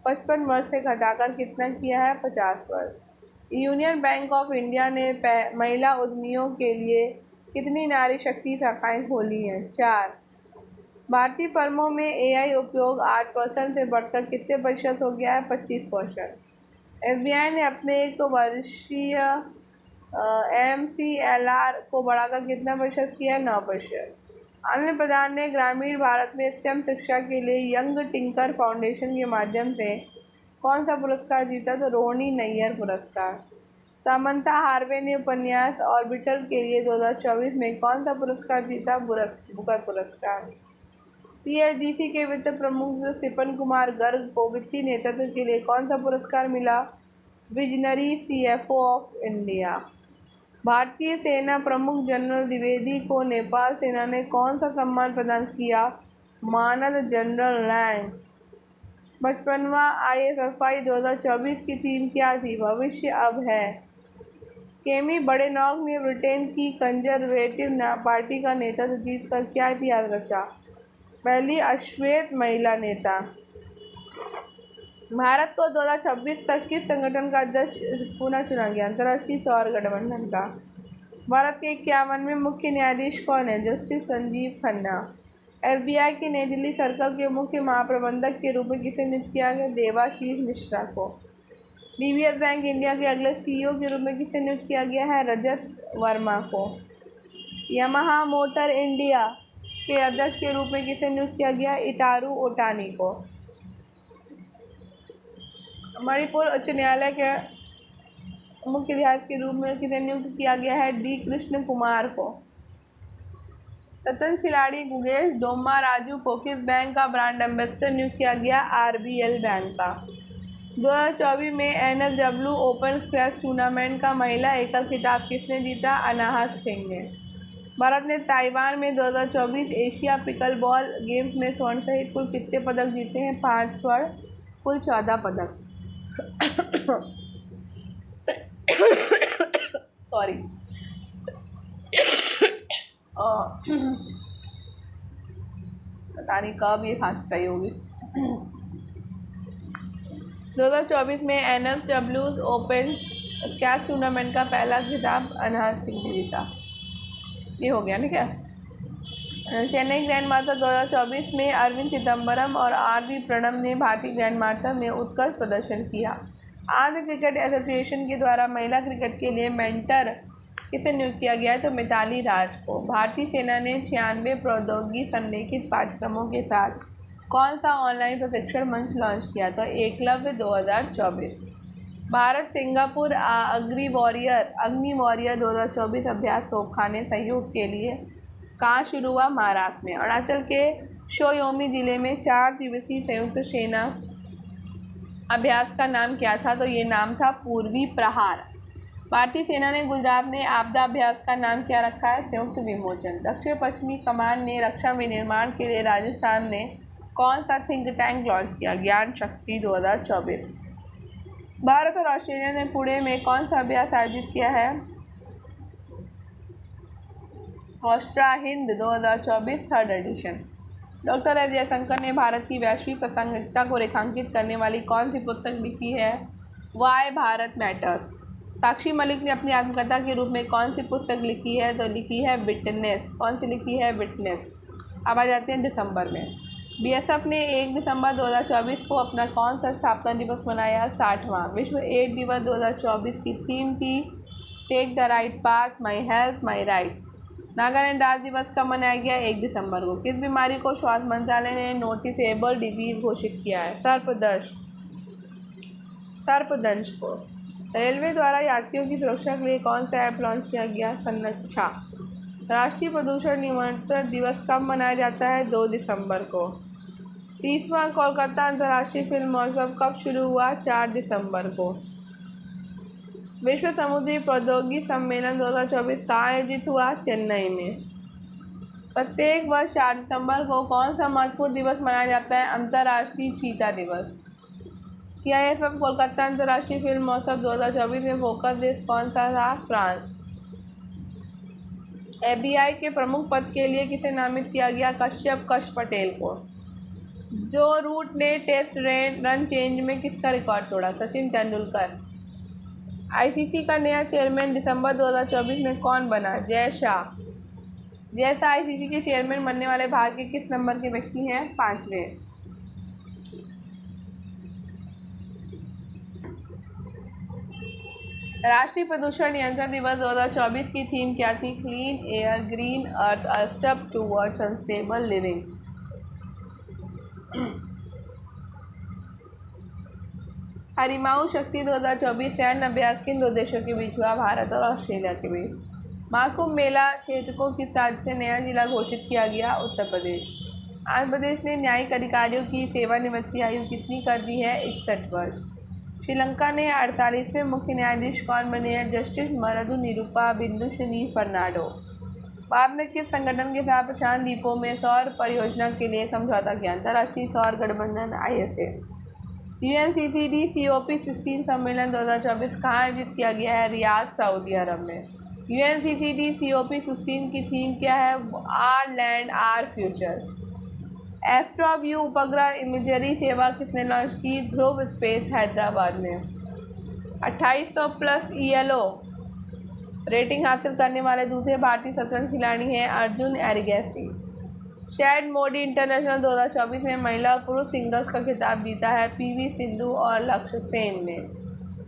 55 वर्ष से घटाकर कितना किया है? 50 वर्ष। यूनियन बैंक ऑफ इंडिया ने महिला उद्यमियों के लिए कितनी नारी शक्ति शाखाएं खोली हैं? 4। भारतीय फर्मों में AI उपयोग 8% से बढ़कर कितने प्रतिशत हो गया है? 25%। SBI ने अपने 1 वर्षीय MCLR को बढ़ाकर कितना प्रतिशत किया है? 9%। अनिल प्रधान ने ग्रामीण भारत में स्टेम शिक्षा के लिए यंग टिंकर फाउंडेशन के माध्यम से कौन सा पुरस्कार जीता? तो रोहिणी नैयर पुरस्कार। सामंता हार्वे ने उपन्यास ऑर्बिटल के लिए 2024 में कौन सा पुरस्कार जीता? बुकर पुरस्कार। PSDC के वित्त प्रमुख सिपन कुमार गर्ग को वित्तीय नेतृत्व के लिए कौन सा पुरस्कार मिला? Visionary CFO of India. भारतीय सेना प्रमुख जनरल द्विवेदी को नेपाल सेना ने कौन सा सम्मान प्रदान किया? मानद जनरल रैंक। 55वां IFFI 2024 की थीम क्या थी? भविष्य अब है। केमी बड़ेनॉग ने ब्रिटेन की कंजर्वेटिव पार्टी का नेतृत्व जीतकर क्या इतिहास रचा? पहली अश्वेत महिला नेता। भारत को 2026 तक किस संगठन का अध्यक्ष पुनः चुना गया? अंतर्राष्ट्रीय सौर गठबंधन का। भारत के 51वें मुख्य न्यायाधीश कौन है? जस्टिस संजीव खन्ना। SBI के नई दिल्ली सर्कल के मुख्य महाप्रबंधक के रूप में किसे नियुक्त किया गया? देवाशीष मिश्रा को। DBS बैंक इंडिया के अगले CEO के रूप में किसे नियुक्त किया गया है? रजत वर्मा को। यामाहा मोटर इंडिया के अध्यक्ष के रूप में किसे नियुक्त किया गया? इतारू ओटानी को। मणिपुर उच्च न्यायालय के मुख्य न्यायाधीश के रूप में किसे नियुक्त किया गया है? D कृष्ण कुमार को। शतरंज खिलाड़ी गुगेश डोमा राजू को किस बैंक का ब्रांड एम्बेसडर नियुक्त किया गया? RBL बैंक का। 2024 में NSW ओपन स्क्वैश टूर्नामेंट का महिला एकल खिताब किसने जीता? अनाहत सिंह ने। भारत ने ताइवान में 2024 एशिया पिकलबॉल गेम्स में स्वर्ण सहित कुल कितने पदक जीते हैं? 5 स्वर्ण, कुल 14 पदक। सॉरी। पता नहीं कब ये खांसी सही होगी। 2024 में NSW ओपन स्क्वैश टूर्नामेंट का पहला खिताब अनाहत सिंह ने जीता। ये हो गया ना क्या? चेन्नई ग्रैंड मास्टर 2024 में अरविंद चिदम्बरम और आरवी प्रणब ने भारतीय ग्रैंड मास्टर में उत्कृष्ट प्रदर्शन किया। आंध्र क्रिकेट एसोसिएशन के द्वारा महिला क्रिकेट के लिए मेंटर किसे नियुक्त किया गया है? तो मिताली राज को। भारतीय सेना ने 96 प्रौद्योगिकी संरेखित पाठ्यक्रमों के साथ कौन सा ऑनलाइन प्रशिक्षण मंच लॉन्च किया? तो एकलव्य 2024। भारत सिंगापुर अग्नि वॉरियर 2024 अभ्यास तोपखाने सहयोग के लिए कहाँ शुरू हुआ? महाराष्ट्र में। अरुणाचल के शोयोमी जिले में 4 दिवसीय संयुक्त सेना अभ्यास का नाम क्या था? तो ये नाम था पूर्वी प्रहार। भारतीय सेना ने गुजरात में आपदा अभ्यास का नाम क्या रखा है? संयुक्त विमोचन। दक्षिण पश्चिमी कमान ने रक्षा विनिर्माण के लिए राजस्थान में कौन सा थिंक टैंक लॉन्च किया? ज्ञान शक्ति 2024। भारत और ऑस्ट्रेलिया ने पुणे में कौन सा अभ्यास आयोजित किया है? Austra Hind 2024 3rd edition. Doctor S Jaishankar ने भारत की वैश्विक प्रासंगिकता को रेखांकित करने वाली कौन सी पुस्तक लिखी है? Why Bharat matters. साक्षी मलिक ने अपनी आत्मकथा के रूप में कौन सी पुस्तक लिखी है? तो लिखी है विटनेस। कौन सी लिखी है? विटनेस। अब आ जाते हैं दिसंबर में। बीएसएफ ने 1 दिसंबर 2024 को अपना कौन सा स्थापना दिवस मनाया? 60वां। विश्व एड्स दिवस 2024 की थीम थी take the right path, my health my right. Nagaland राज्य दिवस कब मनाया गया? 1 दिसंबर को। किस बीमारी को स्वास्थ्य मंत्रालय ने नोटिफेबल डिजीज घोषित किया है? सर्पदंश को। रेलवे द्वारा यात्रियों की सुरक्षा के लिए कौन सा ऐप लॉन्च किया गया? सन्नक्षा। राष्ट्रीय प्रदूषण नियंत्रण दिवस कब मनाया जाता है? 2 दिसंबर को। 30वां कोलकाता अंतर्राष्ट्रीय फिल्म महोत्सव कब शुरू हुआ? 4 दिसंबर को। विश्व समुद्री प्रौद्योगिकी सम्मेलन 2024 कहाँ आयोजित हुआ? चेन्नई में। प्रत्येक वर्ष 4 दिसंबर को कौन सा महत्वपूर्ण दिवस मनाया जाता है? अंतर्राष्ट्रीय चीता दिवस। CIFF कोलकाता अंतर्राष्ट्रीय फिल्म महोत्सव 2024 में फोकस देश कौन सा था? फ्रांस। FBI के प्रमुख पद के लिए किसे नामित किया गया? कश पटेल को। जो रूट ने टेस्ट रन चेंज में किसका रिकॉर्ड तोड़ा? सचिन तेंदुलकर। ICC का नया चेयरमैन दिसंबर 2024 में कौन बना? जय शाह। ICC के चेयरमैन बनने वाले भारत के किस नंबर के व्यक्ति हैं? 5वें। राष्ट्रीय प्रदूषण नियंत्रण दिवस 2024 की थीम क्या थी? Clean air green earth a step towards sustainable living. Harimau Shakti 2024 सैन्य अभ्यास किन 2 देशों के बीच हुआ? भारत और ऑस्ट्रेलिया के बीच। महाकुंभ मेला क्षेत्र को किस राज्य से नया जिला घोषित किया गया? उत्तर प्रदेश। आंध्र प्रदेश ने न्यायिक अधिकारियों की सेवानिवृत्ति आयु कितनी कर दी है? 61 वर्ष। श्रीलंका ने 48वें मुख्य न्यायाधीश कौन बने हैं? जस्टिस मरुदु निरुपा बिंदुश्री फर्नांडो। भारत ने किस संगठन के साथ प्रशांत द्वीपों में सौर परियोजना के लिए समझौता किया? अंतर्राष्ट्रीय सौर गठबंधन ISA। UNCCD COP16 सम्मेलन 2024 कहाँ आयोजित किया गया है? रियाद सऊदी अरब में। UNCCD COP16 की थीम क्या है? Our land our future. Astroview उपग्रह इमेजरी सेवा किसने लॉन्च की? ध्रुव स्पेस हैदराबाद में। 2800+ ELO रेटिंग हासिल करने वाले दूसरे भारतीय शतरंज खिलाड़ी हैं अर्जुन एरिगैसी। शेड मोडी इंटरनेशनल 2024 में महिला और पुरुष सिंगल्स का खिताब जीता है PV सिंधु और लक्ष्य सेन ने।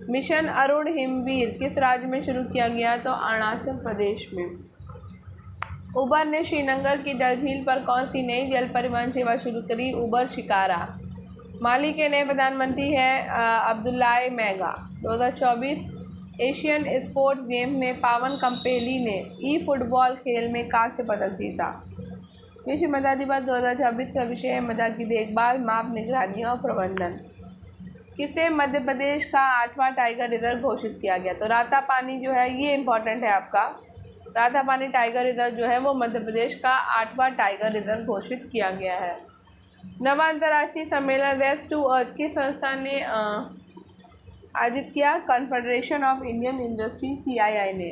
मिशन अरुण हिमवीर किस राज्य में शुरू किया गया? तो अरुणाचल प्रदेश में। उबर ने श्रीनगर की डल झील पर कौन सी नई जल परिवहन सेवा शुरू करी? उबर शिकारा। माली के नए प्रधानमंत्री हैं Abdullah mega. 2024 Asian sports game में पावन कंपेली ने फुटबॉल खेल में कांस्य पदक जीता। विश्व मृदा दिवस 2024 का विषय है मृदा की देखभाल, माप, निगरानी और प्रबंधन। किसे मध्य प्रदेश का 8वां टाइगर रिजर्व घोषित किया गया? तो रातापानी जो है ये इम्पोर्टेंट है आपका। रातापानी टाइगर रिजर्व जो है वो मध्य प्रदेश का 8वां टाइगर रिजर्व घोषित किया गया है। 9वां अंतर्राष्ट्रीय सम्मेलन वेस्ट टू अर्थ की संस्था ने आयोजित किया? Confederation of Indian industry CII ने।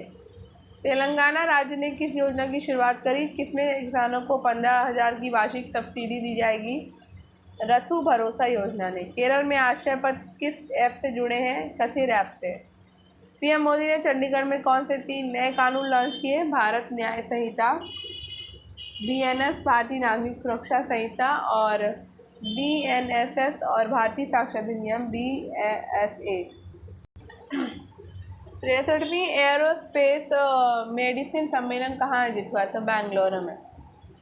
तेलंगाना राज्य ने किस योजना की शुरुआत करी? किसमें किसानों को 15,000 की वार्षिक सब्सिडी दी जाएगी? रथु भरोसा योजना ने। केरल में आश्रय पथ किस ऐप से जुड़े हैं? कथिर ऐप से। PM मोदी ने चंडीगढ़ में कौन से 3 नए कानून लॉन्च किए? भारत न्याय संहिता BNS भारतीय नागरिक सुरक्षा संहिता और BNSS और भारतीय साक्ष्य अधिनियम BSA। 63वीं एयरोस्पेस मेडिसिन सम्मेलन कहाँ आयोजित हुआ? तो बेंगलुरु में।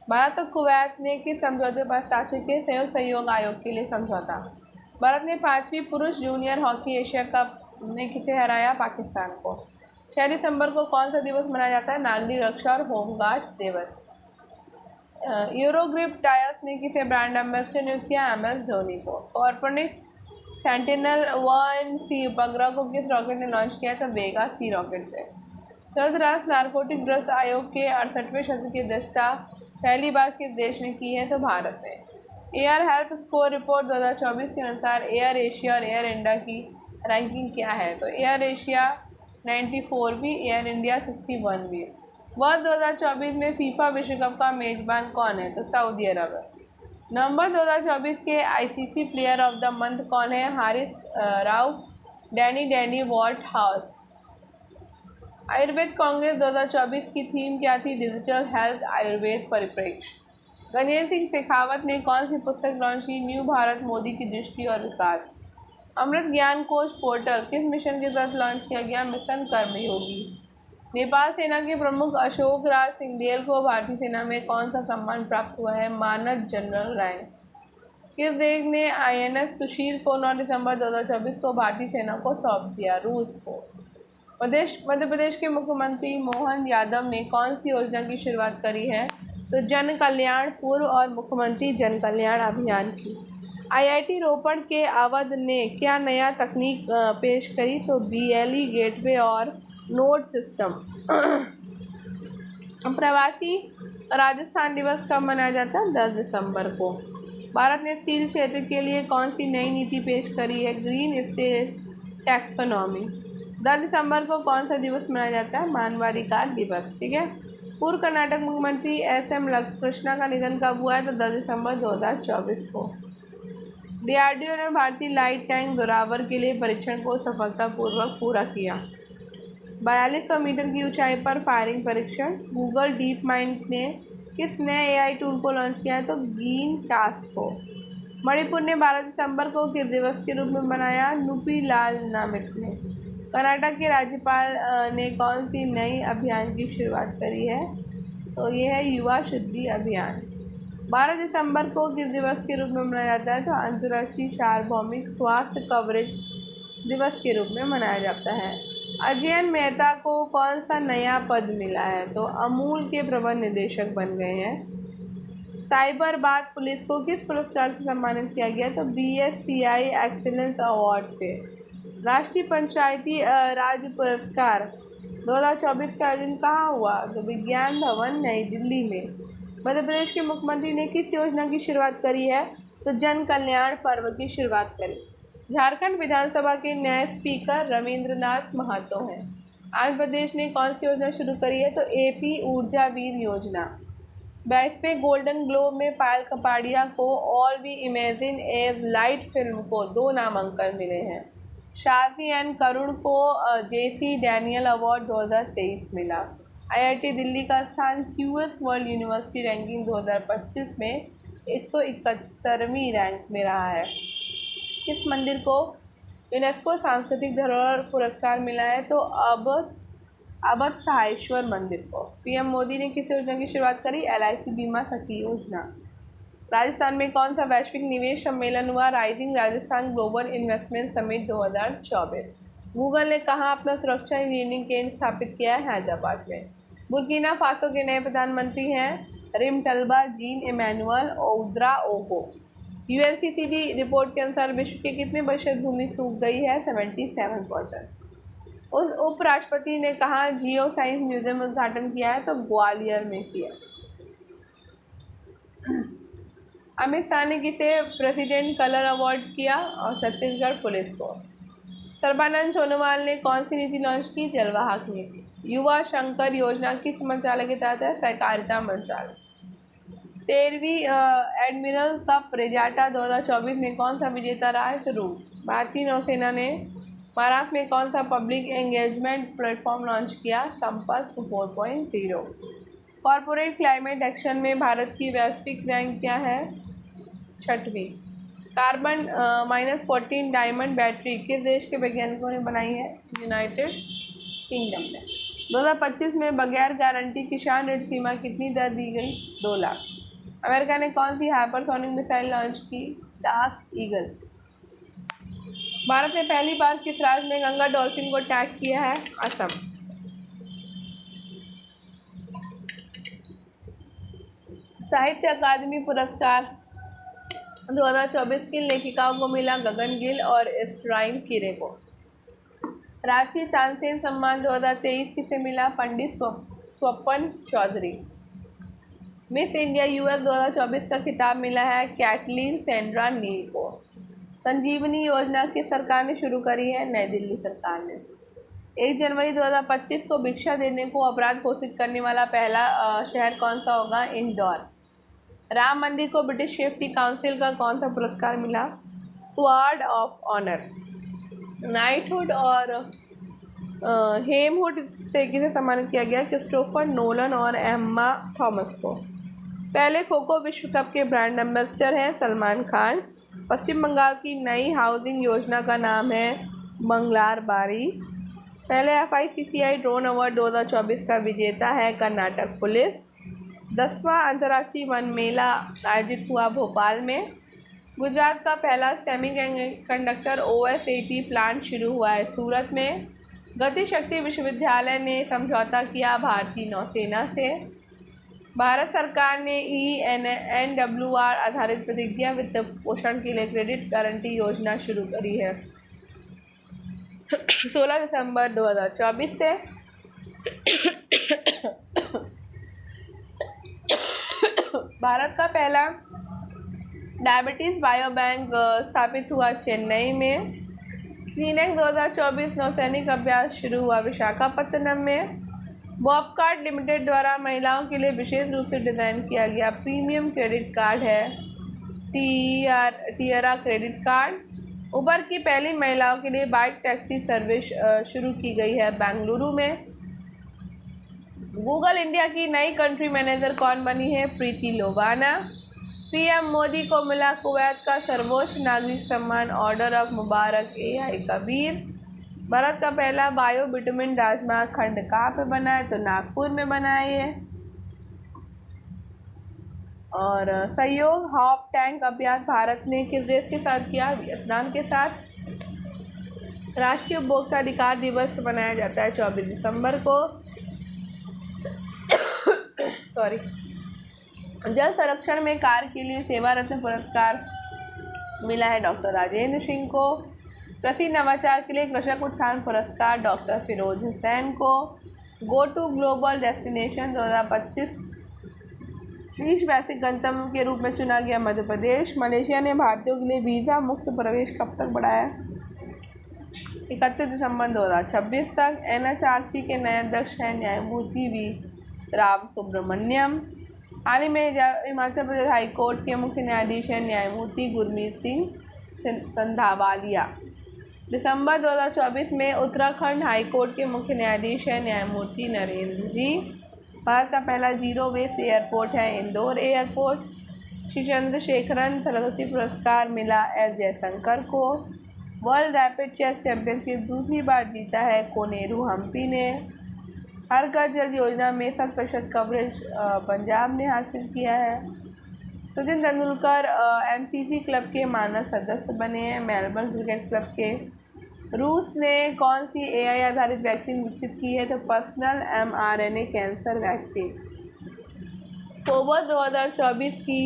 भारत और कुवैत ने किस समझौते पर हस्ताक्षर किए? संयुक्त सहयोग आयोग के लिए समझौता। भारत ने 5वीं पुरुष जूनियर हॉकी एशिया कप में किसे हराया? पाकिस्तान को। 6 दिसंबर को कौन सा दिवस मनाया जाता है? नागरिक रक्षा और होमगार्ड दिवस। यूरोग्रिप टायर्स ने किसे ब्रांड एम्बेसडर नियुक्त किया? MS धोनी को। कॉर्पोनिक्स सेंटिनल-1C उपग्रह को किस रॉकेट ने लॉन्च किया? तो वेगा C रॉकेट से। संयुक्त राष्ट्र नारकोटिक ड्रग्स आयोग के 68वें सत्र की अध्यक्षता पहली बार किस देश ने की है? तो भारत ने। एयर हेल्प स्कोर रिपोर्ट 2024 के अनुसार एयर एशिया और एयर इंडिया की रैंकिंग क्या है? तो एयर एशिया 94वीं, एयर इंडिया 61वीं। वर्ष 2024 में फीफा विश्व कप का मेजबान कौन है? तो सऊदी अरब। नवंबर 2024 के ICC player of the month कौन है? Haris Rauf, Danny Walt house. Ayurveda congress 2024 की थीम क्या थी? डिजिटल हेल्थ आयुर्वेद परिप्रेक्ष्य। गजेंद्र सिंह शेखावत ने कौन सी पुस्तक लॉन्च की? न्यू भारत मोदी की दृष्टि और विकास। अमृत ज्ञान कोश पोर्टल किस मिशन के तहत लॉन्च किया गया? मिशन कर्मयोगी। नेपाल सेना के प्रमुख अशोक राज सिंहदेल को भारतीय सेना में कौन सा सम्मान प्राप्त हुआ है? मानद जनरल रैंक। किस देश ने INS सुशील को 9 दिसंबर 2024 को भारतीय सेना को सौंप दिया? रूस को। मध्य प्रदेश के मुख्यमंत्री मोहन यादव ने कौन सी योजना की शुरुआत करी है? तो जन कल्याण पूर्व और मुख्यमंत्री जन कल्याण अभियान की। IIT रोपड़ के अवध ने क्या नया तकनीक पेश करी? तो BLE गेटवे और नोड सिस्टम। प्रवासी राजस्थान दिवस कब मनाया जाता है? 10 दिसंबर को। भारत ने स्टील क्षेत्र के लिए कौन सी नई नीति पेश करी है? Green steel taxonomy. 10 दिसंबर को कौन सा दिवस मनाया जाता है? मानवाधिकार दिवस। ठीक है। पूर्व कर्नाटक मुख्यमंत्री SM कृष्णा का निधन कब हुआ है? तो 10 दिसंबर 2024 को। DRDO ने भारतीय लाइट टैंक जोरावर के लिए परीक्षण को सफलतापूर्वक पूरा किया। 4200 मीटर की ऊंचाई पर फायरिंग परीक्षण। गूगल डीप माइंड ने किस नए AI टूल को लॉन्च किया है? तो ग्रीन कास्ट को। मणिपुर ने 12 दिसंबर को किस दिवस के रूप में मनाया? नुपी लाल नामिक ने। कर्नाटक के राज्यपाल ने कौन सी नई अभियान की शुरुआत करी है? तो ये है युवा शुद्धि अभियान। 12 दिसंबर को किस दिवस के रूप में मनाया जाता है? तो अंतर्राष्ट्रीय सार्वभौमिक स्वास्थ्य कवरेज दिवस के रूप में मनाया जाता है। अजयन मेहता को कौन सा नया पद मिला है? तो अमूल के प्रबंध निदेशक बन गए हैं। साइबराबाद पुलिस को किस पुरस्कार से सम्मानित किया गया? तो BSCI एक्सीलेंस अवार्ड से। राष्ट्रीय पंचायती राज पुरस्कार 2024 का आयोजन कहाँ हुआ? तो विज्ञान भवन नई दिल्ली में। मध्य प्रदेश के मुख्यमंत्री ने किस योजना की शुरुआत करी है? तो जन कल्याण पर्व की शुरुआत करी। झारखंड विधानसभा के नए स्पीकर रविंद्रनाथ महतो हैं। आंध्र प्रदेश ने कौन सी योजना शुरू करी है? तो AP ऊर्जा वीर योजना। 22वें गोल्डन ग्लोब में पायल कपाड़िया को All We Imagine as Light film को 2 नामांकन मिले हैं। शाजी एन करुण को JC डैनियल अवार्ड 2023 मिला। IIT दिल्ली का स्थान QS वर्ल्ड यूनिवर्सिटी रैंकिंग 2025 में 171वीं रैंक में रहा है। किस मंदिर को यूनेस्को सांस्कृतिक धरोहर पुरस्कार मिला है? तो अवध सहायेश्वर मंदिर को। PM मोदी ने किस योजना की शुरुआत करी? LIC बीमा सखी योजना। राजस्थान में कौन सा वैश्विक निवेश सम्मेलन हुआ? Rising Rajasthan global investment summit 2024। Google ने कहाँ अपना सुरक्षा इंजीनियरिंग केंद्र स्थापित किया है? हैदराबाद में। बुर्किना फासो के नए प्रधानमंत्री हैं रिमटल्बा जीन इमैनुअल ओउद्राओगो। UNCCD रिपोर्ट के अनुसार विश्व के कितने प्रतिशत भूमि सूख गई है? 77%। उस उपराष्ट्रपति ने कहा जियो साइंस म्यूजियम उद्घाटन किया है? तो ग्वालियर में किया। अमित शाह ने किसे प्रेसिडेंट कलर अवार्ड किया? और छत्तीसगढ़ पुलिस को। सर्बानंद सोनोवाल ने कौन सी नीति लॉन्च की? जलवाहक नीति। युवा शंकर योजना किस मंत्रालय के तहत है? सहकारिता मंत्रालय। 13वीं एडमिरल कप रेगाटा 2024 में कौन सा विजेता रहा है? तो रूस। भारतीय नौसेना ने महाराष्ट्र में कौन सा पब्लिक एंगेजमेंट प्लेटफॉर्म लॉन्च किया? संपर्क 4.0। कॉरपोरेट क्लाइमेट एक्शन में भारत की वैश्विक रैंक क्या है? 6वीं। कार्बन -14 डायमंड बैटरी किस देश के वैज्ञानिकों ने बनाई है? यूनाइटेड किंगडम ने। 2025 में बगैर गारंटी किसान ऋण सीमा कितनी दर दी गई? 2 लाख। अमेरिका ने कौन सी हाइपरसोनिक मिसाइल लॉन्च की? Dark Eagle. भारत ने पहली बार किस राज्य में गंगा डॉल्फिन को टैग किया है? असम। साहित्य अकादमी पुरस्कार 2024 किन लेखिकाओं को मिला? गगन गिल और एस्ट्राइन किरे को। राष्ट्रीय तानसेन सम्मान 2023 किसे मिला? पंडित स्वपन चौधरी। मिस इंडिया यूएस 2024 का खिताब मिला है कैटलीन सेंड्रा नील को। संजीवनी योजना किस सरकार ने शुरू करी है? नई दिल्ली सरकार ने। 1 जनवरी 2025 को भिक्षा देने को अपराध घोषित करने वाला पहला शहर कौन सा होगा? इंदौर। राम मंदिर को ब्रिटिश सेफ्टी काउंसिल का कौन सा पुरस्कार मिला? Sword of honour. नाइटहुड और हेमहुड से किसे सम्मानित किया गया? क्रिस्टोफर नोलन और एम्मा थॉमस को। पहले खो खो विश्व कप के ब्रांड एम्बेसडर हैं सलमान खान। पश्चिम बंगाल की नई हाउसिंग योजना का नाम है मंगलार बारी। पहले FICCI ड्रोन अवार्ड 2024 का विजेता है कर्नाटक पुलिस। 10वां अंतर्राष्ट्रीय वन मेला आयोजित हुआ भोपाल में। गुजरात का पहला सेमीकंडक्टर OSAT प्लांट शुरू हुआ है सूरत में। गति शक्ति विश्वविद्यालय ने समझौता किया भारतीय नौसेना से। भारत सरकार ने ENWR आधारित प्रतिज्ञा वित्त पोषण के लिए क्रेडिट गारंटी योजना शुरू करी है 16 दिसंबर 2024 से। भारत का पहला डायबिटीज़ बायो बैंक स्थापित हुआ चेन्नई में। सीनेक 2024 नौसैनिक अभ्यास शुरू हुआ विशाखापत्तनम में। बॉबकार्ड लिमिटेड द्वारा महिलाओं के लिए विशेष रूप से डिज़ाइन किया गया प्रीमियम क्रेडिट कार्ड है टियरा क्रेडिट कार्ड। उबर की पहली महिलाओं के लिए बाइक टैक्सी सर्विस शुरू की गई है बेंगलुरु में। गूगल इंडिया की नई कंट्री मैनेजर कौन बनी है? प्रीति लोबाना। पीएम मोदी को मिला कुवैत का सर्वोच्च नागरिक सम्मान order of Mubarak AI Kabir. Bharat का पहला बायो बिटुमिन राजमार्ग खंड कहाँ पे बना है? तो नागपुर में बना है ये। और सहयोग हॉप टैंक अभियान भारत ने किस देश के साथ किया? वियतनाम के साथ। राष्ट्रीय उपभोक्ता अधिकार दिवस मनाया जाता है 24 दिसंबर को। सॉरी। जल संरक्षण में कार्य के लिए सेवा रत्न पुरस्कार मिला है डॉक्टर राजेंद्र सिंह को। कृषि नवाचार के लिए कृषक उत्थान पुरस्कार डॉक्टर फिरोज हुसैन को। गो टू ग्लोबल डेस्टिनेशन 2025 शीर्ष वैश्विक गंतव्य के रूप में चुना गया मध्य प्रदेश। मलेशिया ने भारतीयों के लिए वीज़ा मुक्त प्रवेश कब तक बढ़ाया? 31 दिसंबर 2026 तक। NHRC के नए अध्यक्ष हैं न्यायमूर्ति V राम सुब्रमण्यम। हाल ही में हिमाचल प्रदेश हाईकोर्ट के मुख्य न्यायाधीश हैं न्यायमूर्ति गुरमीत सिंह संधावालिया। दिसंबर 2024 में उत्तराखंड हाईकोर्ट के मुख्य न्यायाधीश हैं न्यायमूर्ति नरेंद्र जी। भारत का पहला जीरो वेस्ट एयरपोर्ट है इंदौर एयरपोर्ट। श्री चंद्रशेखरन सरस्वती पुरस्कार मिला S जयशंकर को। वर्ल्ड रैपिड चेस चैंपियनशिप दूसरी बार जीता है कोनेरू हम्पी ने। हर घर जल योजना में 100% कवरेज पंजाब ने हासिल किया है। सचिन तेंदुलकर MCC क्लब के मानद सदस्य बने हैं मेलबर्न क्रिकेट क्लब के। रूस ने कौन सी AI आधारित वैक्सीन विकसित की है? तो पर्सनल mRNA कैंसर वैक्सीन। अक्टूबर 2024 की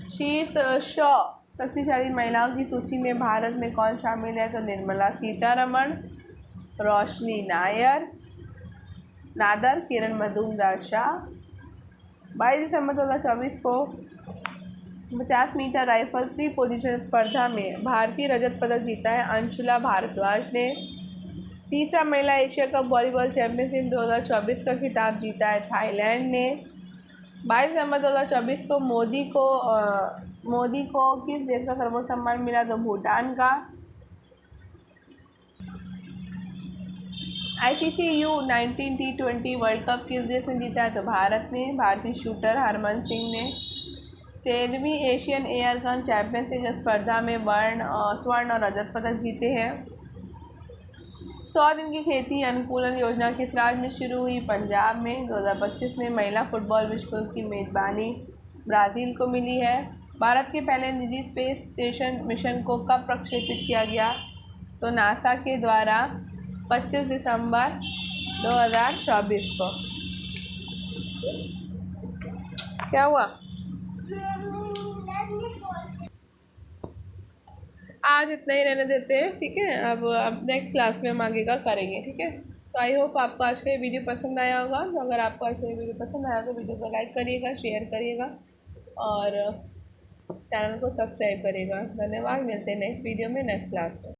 शीर्ष 100 शक्तिशाली महिलाओं की सूची में भारत में कौन शामिल है? तो निर्मला सीतारमण, रोशनी नादर, किरण मजूमदार शाह। 22 दिसंबर 2024 को 50 मीटर राइफल 3 पोजीशन स्पर्धा में भारतीय रजत पदक जीता है अंशुला भारद्वाज ने। तीसरा महिला एशिया कप वॉलीबॉल चैंपियनशिप 2024 का खिताब जीता है थाईलैंड ने। 22 दिसंबर 2024 को मोदी को किस देश का सर्वोच्च सम्मान मिला? तो भूटान का। ICC U19 T20 world cup किस देश ने जीता है? तो भारत ने। भारतीय शूटर हरमन सिंह ने 13वीं एशियन एयर गन चैंपियनशिप स्पर्धा में स्वर्ण और रजत पदक जीते हैं। 100 दिन की खेती अनुकूलन योजना किस राज्य में शुरू हुई? पंजाब में। 2025 में महिला फुटबॉल विश्व कप की मेजबानी ब्राज़ील को मिली है। भारत के पहले निजी स्पेस स्टेशन मिशन को कब प्रक्षेपित किया गया? तो नासा के द्वारा 25 दिसंबर 2024 को। क्या हुआ? आज इतना ही रहने देते हैं, ठीक है। अब नेक्स्ट क्लास में हम आगे का करेंगे, ठीक है। तो आई होप आपको आज का ये वीडियो पसंद आया होगा। तो अगर आपको आज का ये वीडियो पसंद आया तो वीडियो को लाइक करिएगा, शेयर करिएगा और चैनल को सब्सक्राइब करिएगा। धन्यवाद। मिलते हैं नेक्स्ट वीडियो में, नेक्स्ट क्लास में।